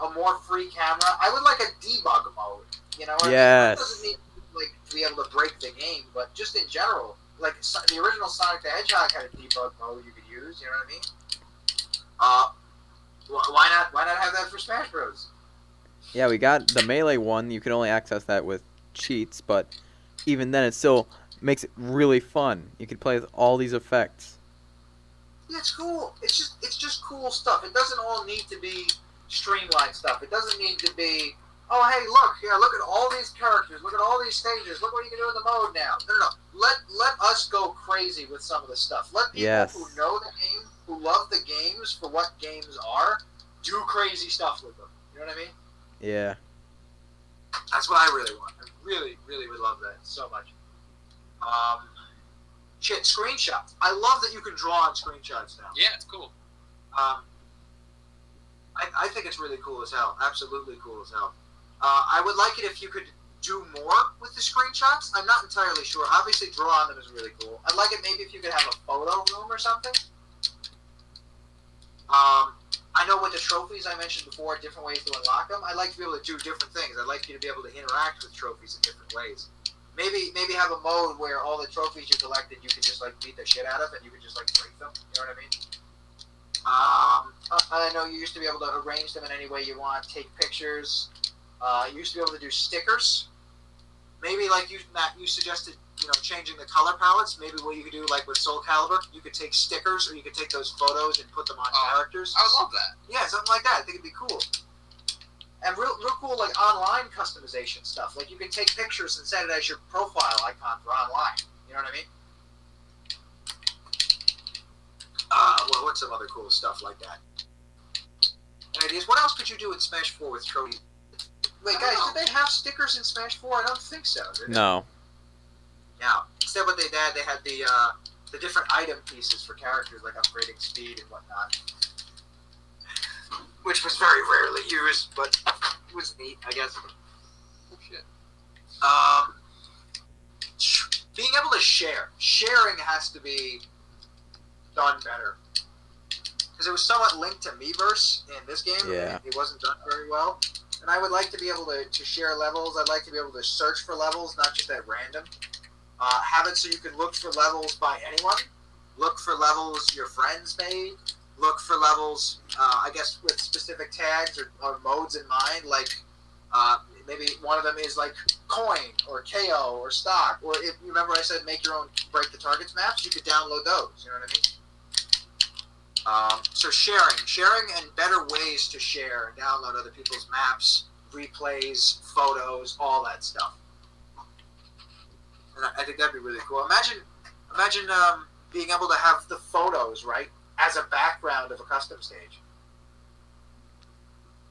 A more free camera. I would like a debug mode. You know, Yes. It doesn't mean like to be able to break the game, but just in general, like the original Sonic the Hedgehog had a debug mode you could use. You know what I mean? Why not have that for Smash Bros? Yeah, we got the melee one. You can only access that with cheats, but even then, it still makes it really fun. You can play with all these effects. Yeah, it's cool. It's just cool stuff. It doesn't all need to be streamlined stuff. It doesn't need to be, oh hey, look at all these characters, look at all these stages, look what you can do in the mode now. No. Let us go crazy with some of the stuff. Let people Yes. who know the game, who love the games for what games are, do crazy stuff with them. You know what I mean? Yeah. That's what I really want. I really, really would love that so much. Screenshots. I love that you can draw on screenshots now. Yeah, it's cool. I think it's really cool as hell. Absolutely cool as hell. I would like it if you could do more with the screenshots. I'm not entirely sure. Obviously, draw on them is really cool. I'd like it maybe if you could have a photo room or something. trophies I mentioned before, different ways to unlock them, I'd like to be able to do different things. I'd like you to be able to interact with trophies in different ways. Maybe have a mode where all the trophies you collected, you can just like beat the shit out of, and you can just like break them. You know what I mean? I know you used to be able to arrange them in any way you want, take pictures. You used to be able to do stickers. Maybe like Matt, you suggested, changing the color palettes. Maybe what you could do, like with Soul Calibur, you could take stickers, or you could take those photos and put them on characters. I would love that. Yeah, something like that. I think it'd be cool. And real cool, like online customization stuff. Like you can take pictures and set it as your profile icon for online. You know what I mean? Well, what's some other cool stuff like that? Any ideas? What else could you do in Smash 4 with trophies? Wait, guys, did they have stickers in Smash 4? I don't think so. Did they? No. No. Instead, what they had the different item pieces for characters, like upgrading speed and whatnot, which was very rarely used, but it was neat, I guess. Oh, shit. Being able to sharing has to be done better, because it was somewhat linked to Miiverse in this game. Yeah. It wasn't done very well, and I would like to be able to share levels. I'd like to be able to search for levels, not just at random. Have it so you can look for levels by anyone, look for levels your friends made, look for levels, I guess, with specific tags or modes in mind, like maybe one of them is like coin or KO or stock, or if you remember I said make your own break the targets maps, you could download those, you know what I mean? So sharing and better ways to share and download other people's maps, replays, photos, all that stuff. And I think that'd be really cool. Imagine being able to have the photos, right, as a background of a custom stage.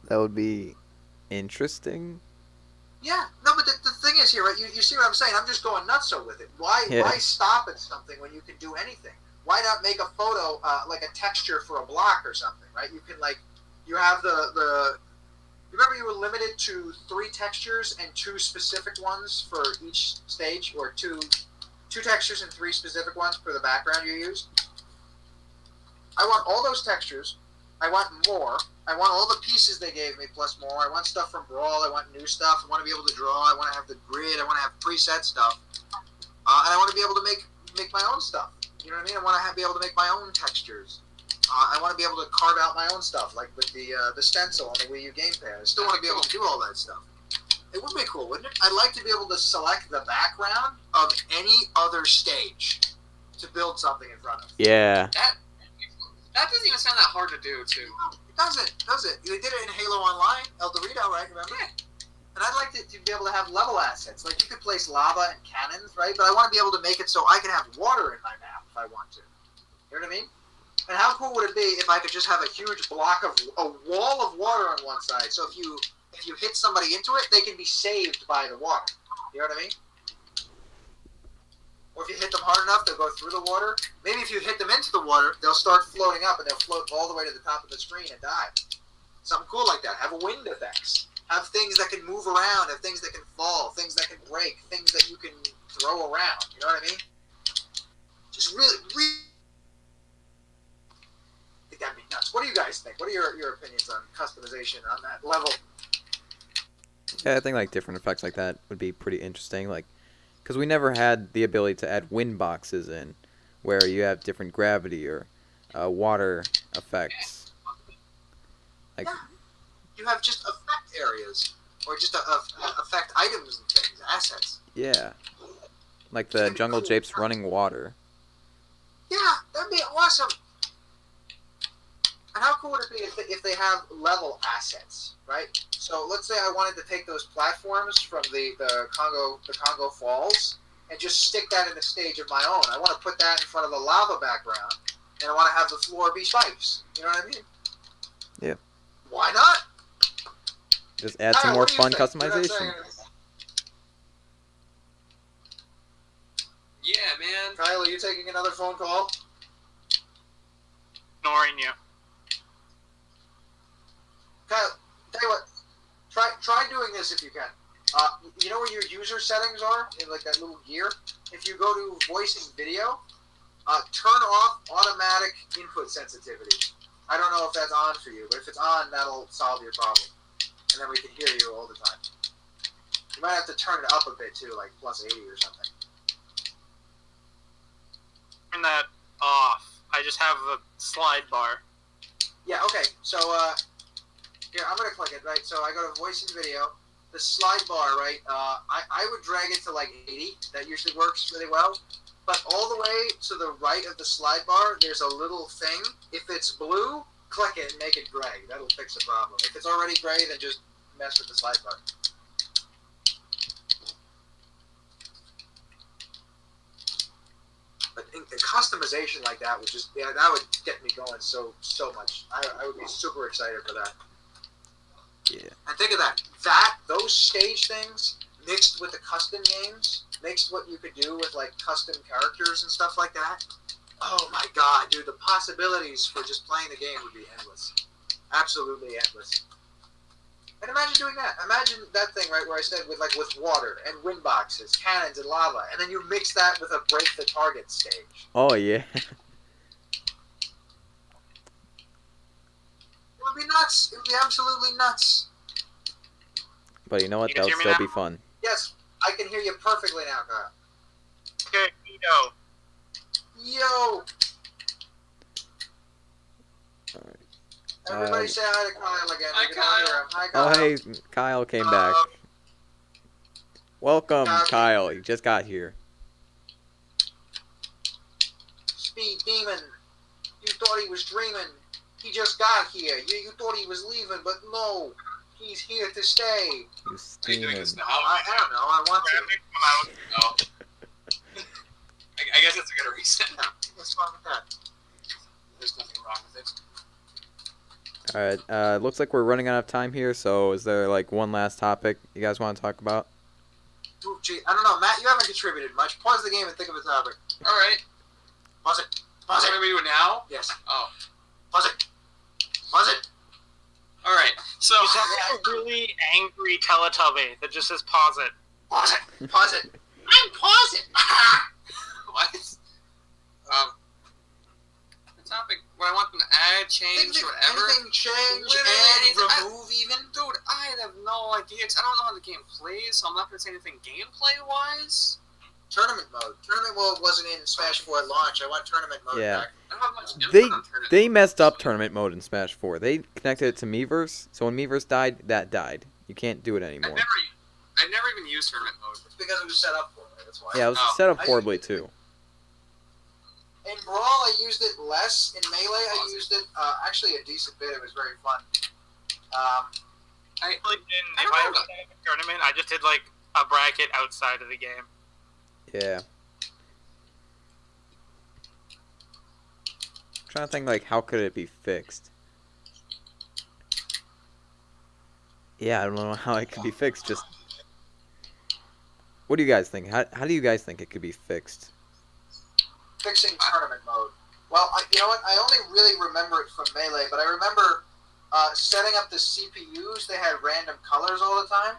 That would be interesting. Yeah, no, but the thing is here, right? You see what I'm saying? I'm just going nutso with it. Why stop at something when you can do anything? Why not make a photo like a texture for a block or something, right? You can you have the. Remember, you were limited to 3 textures and 2 specific ones for each stage, or two textures and 3 specific ones for the background you use. I want all those textures. I want more. I want all the pieces they gave me plus more. I want stuff from Brawl. I want new stuff. I want to be able to draw. I want to have the grid. I want to have preset stuff. And I want to be able to make my own stuff. You know what I mean? I want to be able to make my own textures. I want to be able to carve out my own stuff, like with the stencil on the Wii U gamepad. I still want to be able to do all that stuff. It would be cool, wouldn't it? I'd like to be able to select the background of any other stage to build something in front of. Yeah. That doesn't even sound that hard to do, too. It does it? They did it in Halo Online, El Dorito, right? Remember? Yeah. And I'd like to be able to have level assets. Like, you could place lava and cannons, right? But I want to be able to make it so I can have water in my map if I want to. You know what I mean? And how cool would it be if I could just have a huge block of a wall of water on one side? So if you hit somebody into it, they can be saved by the water. You know what I mean? Or if you hit them hard enough, they'll go through the water. Maybe if you hit them into the water, they'll start floating up and they'll float all the way to the top of the screen and die. Something cool like that. Have wind effects. Have things that can move around. Have things that can fall. Things that can break. Things that you can throw around. You know what I mean? Just really I think that'd be nuts. What do you guys think? What are your opinions on customization on that level? Yeah, I think like different effects like that would be pretty interesting. Like, because we never had the ability to add wind boxes in, where you have different gravity or water effects. Like, yeah. You have just effect areas, or just affect items and things, assets. Yeah. Like the jungle cool. japes running water. Yeah, that'd be awesome. And how cool would it be if they have level assets, right? So let's say I wanted to take those platforms from the Congo Falls and just stick that in the stage of my own. I want to put that in front of the lava background, and I want to have the floor be spikes. You know what I mean? Yeah. Why not? Just add some more fun customization. Yeah, man. Kyle, are you taking another phone call? Ignoring you. Kyle, tell you what. Try doing this if you can. You know where your user settings are in like that little gear? If you go to voice and video, turn off automatic input sensitivity. I don't know if that's on for you, but if it's on, that'll solve your problem. And then we can hear you all the time. You might have to turn it up a bit too, like plus 80 or something. Turn that off. I just have a slide bar. Yeah, okay. So, here, I'm going to click it, right? So I go to voice and video. The slide bar, right? I would drag it to like 80. That usually works really well. But all the way to the right of the slide bar, there's a little thing. If it's blue, click it and make it gray. That'll fix the problem. If it's already gray, then just mess with the slide bar. But the customization like that would just, that would get me going so much. I would be super excited for that. Yeah. And think of that. Those stage things mixed with the custom games, mixed what you could do with like custom characters and stuff like that. Oh my god, dude, the possibilities for just playing the game would be endless. Absolutely endless. And imagine doing that. Imagine that thing, right, where I said with water and wind boxes, cannons and lava, and then you mix that with a break the target stage. Oh yeah. It would be nuts. It would be absolutely nuts. But you know what? You That guys would hear me still now? be fun. Yes, I can hear you perfectly now, Kyle. Okay, Yo. Yo! Alright. Everybody say hi to Kyle again. Hi, We can all hear him. Hi, Oh Kyle. hey, Kyle came back. Welcome, Kyle. You just got here. Speed Demon. You thought he was dreaming. He just got here. You thought he was leaving, but no. He's here to stay. You Are you steaming. doing this now? I don't know. I want to. Oh. I guess that's a good reason. What's wrong with that? There's nothing wrong with it. Alright, looks like we're running out of time here, so is there like one last topic you guys want to talk about? Ooh, gee, I don't know. Matt, you haven't contributed much. Pause the game and think of a topic. All right. Pause it. Pause What it. are we doing now? Yes. Oh. Pause it. Pause it. All right. So. You sound like a really angry Teletubby that just says pause it. Pause it. Pause it. I'm pausing. What? The topic. What I want them to add, change, Think of whatever. anything change, Literally add, anything. remove even. Dude, I have no idea. 'Cause I don't know how the game plays, so I'm not gonna say anything gameplay-wise. Tournament mode. Tournament mode wasn't in Smash 4 at launch. I want tournament mode Yeah. back. I don't have much input They on tournament. they messed up tournament mode in Smash 4. They connected it to Miiverse, so when Miiverse died, that died. You can't do it anymore. I've never even used tournament mode. It's because it was set up for it. That's why. Yeah, it was Oh. set up horribly too. In Brawl, I used it less. In Melee, I used it actually a decent bit. It was very fun. Like, I if don't I know. ever set up a tournament, I just did like a bracket outside of the game. Yeah. I'm trying to think like how could it be fixed? Yeah, I don't know how it could be fixed. Just what do you guys think? How do you guys think it could be fixed? Fixing tournament mode. Well, you know what? I only really remember it from Melee, but I remember setting up the CPUs. They had random colors all the time,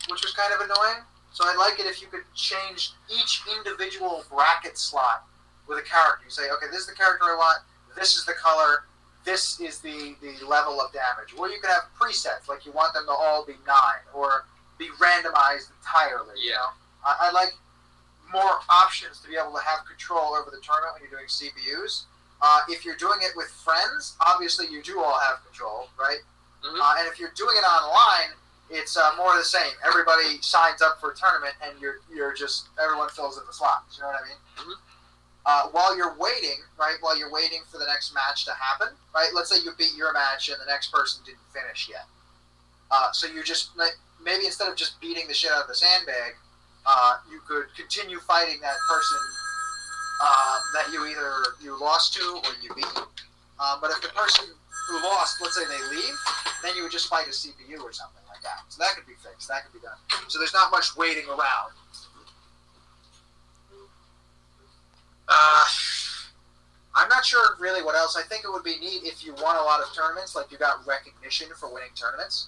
which was kind of annoying. So I'd like it if you could change each individual bracket slot with a character. You say, okay, this is the character I want. This is the color. This is the level of damage. Or you could have presets, like you want them to all be 9 or be randomized entirely. You Yeah. know? I like more options to be able to have control over the tournament when you're doing CPUs. If you're doing it with friends, obviously you do all have control, right? Mhm. And if you're doing it online, it's more of the same. Everybody signs up for a tournament, and you're just everyone fills in the slots. You know what I mean? Mhm. While you're waiting, right? While you're waiting for the next match to happen, right? Let's say you beat your match and the next person didn't finish yet. So you just maybe instead of just beating the shit out of the sandbag, you could continue fighting that person that you lost to or you beat. But if the person who lost, let's say they leave, then you would just fight a CPU or something like that. So that could be fixed. That could be done. So there's not much waiting around. I'm not sure really what else. I think it would be neat if you won a lot of tournaments, like you got recognition for winning tournaments.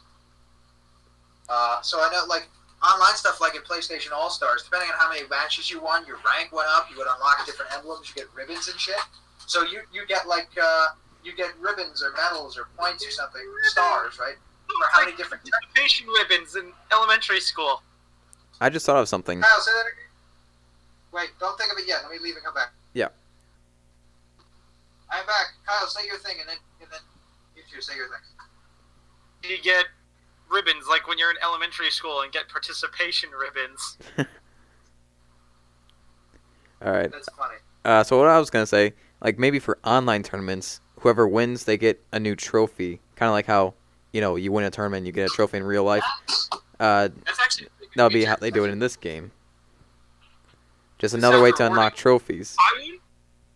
So I know, like, online stuff like in PlayStation All-Stars, depending on how many matches you won, your rank went up, you would unlock different emblems, you get ribbons and shit. So you get, like, you get ribbons or medals or points or something, stars, right? For how many different... Participation ribbons in elementary school. I just thought of something. Kyle, say that again. Wait, don't think of it yet. Let me leave and come back. Yeah. I'm back. Kyle, say your thing, and then you two say your thing. You get ribbons like when you're in elementary school and get participation ribbons. All right. That's funny. So what I was gonna say, like maybe for online tournaments, whoever wins, they get a new trophy. Kind of like how, you win a tournament, you get a trophy in real life. That's actually a pretty good That'll be feature. how they do it in this game. Just another way to unlock trophies. I mean,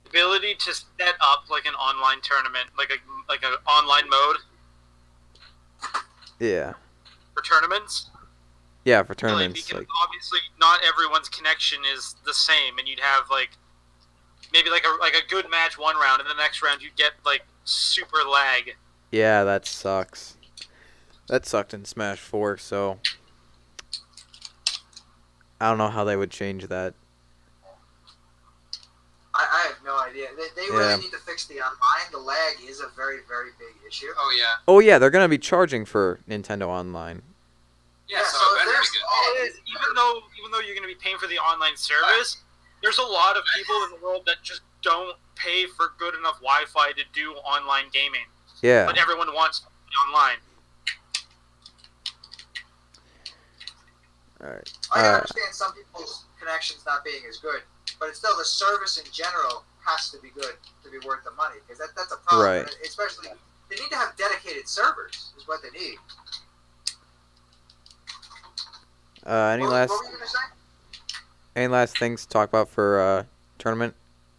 ability to set up like an online tournament, like an online mode Yeah. for tournaments. Yeah, for Really, tournaments. because Like, obviously not everyone's connection is the same, and you'd have like maybe like a good match one round, and the next round you'd get like super lag. yeah, that sucks. That sucked in Smash 4, so I don't know how they would change that. I have no idea. They Yeah. really need to fix the online. The lag is a very, very big issue. Oh yeah. Oh yeah, they're gonna be charging for Nintendo Online. Yeah, Yeah, so, so it better there's- be good. All it is, even though you're going to be paying for the online service, there's a lot of people in the world that just don't pay for good enough Wi-Fi to do online gaming. Yeah. But everyone wants to be online. All right. I can understand some people's connections not being as good, but it's still the service in general has to be good to be worth the money, because that's a problem. Right. Especially, they need to have dedicated servers is what they need. Any what last were you going to say? things to talk about for tournament,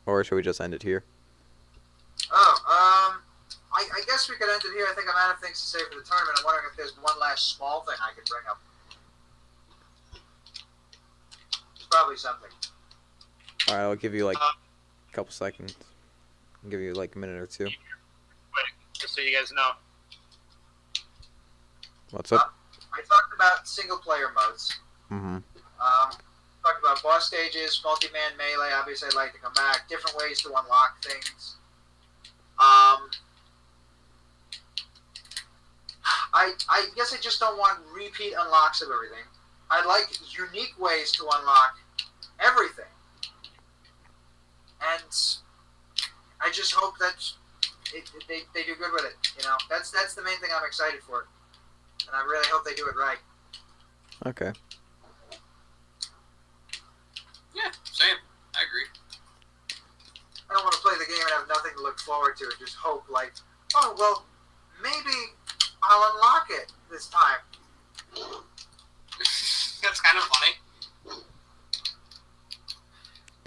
or should we just end it here? Oh, I guess we could end it here. I think I'm out of things to say for the tournament. I'm wondering if there's one last small thing I could bring up. There's probably something. All right, I'll give you like a couple seconds. I'll give you like a minute or two. Wait, just so you guys know. What's up? I talked about single-player modes. Mm-hmm. Talked about boss stages, multi-man melee. Obviously, I'd like to come back. Different ways to unlock things. I guess I just don't want repeat unlocks of everything. I'd like unique ways to unlock everything. And I just hope that they do good with it. That's the main thing I'm excited for. And I really hope they do it right. Okay. Yeah, same. I agree. I don't want to play the game and have nothing to look forward to and just hope, like, oh, well, maybe I'll unlock it this time. That's kind of funny.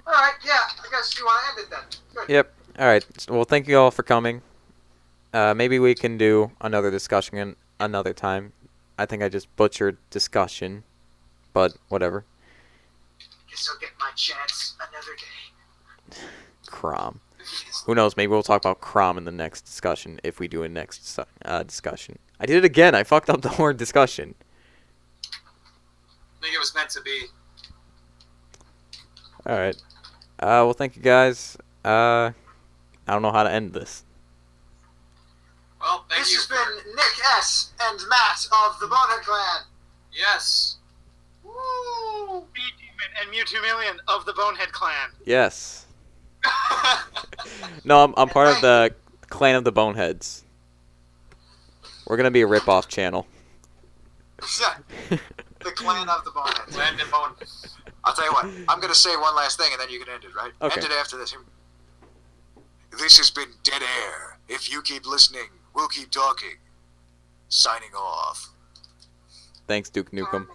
All right, yeah, I guess you want to end it then. Good. Yep. All right. Well, thank you all for coming. Maybe we can do another discussion another time. I think I just butchered discussion, but whatever. Guess I'll get my chance another day. Crom. Who knows? Maybe we'll talk about Crom in the next discussion if we do a next discussion. I did it again. I fucked up the word discussion. I think it was meant to be. All right. Well, thank you guys. I don't know how to end this. Well, thank This you. has been Nick S. and Matt of the Bonehead Clan. Yes. Woo! SpeedDemon and MEWTWO-MILLIon of the Bonehead Clan. Yes. No, I'm part of the Clan of the Boneheads. We're gonna be a rip-off channel. The Clan of the Boneheads. Land and bone. I'll tell you what, I'm going to say one last thing and then you can end it, right? Okay. End it after this. This has been Dead Air. If you keep listening, we'll keep talking. Signing off. Thanks, Duke Nukem.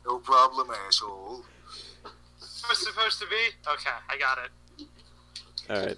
No problem, asshole. Was supposed to be? Okay, I got it. All right.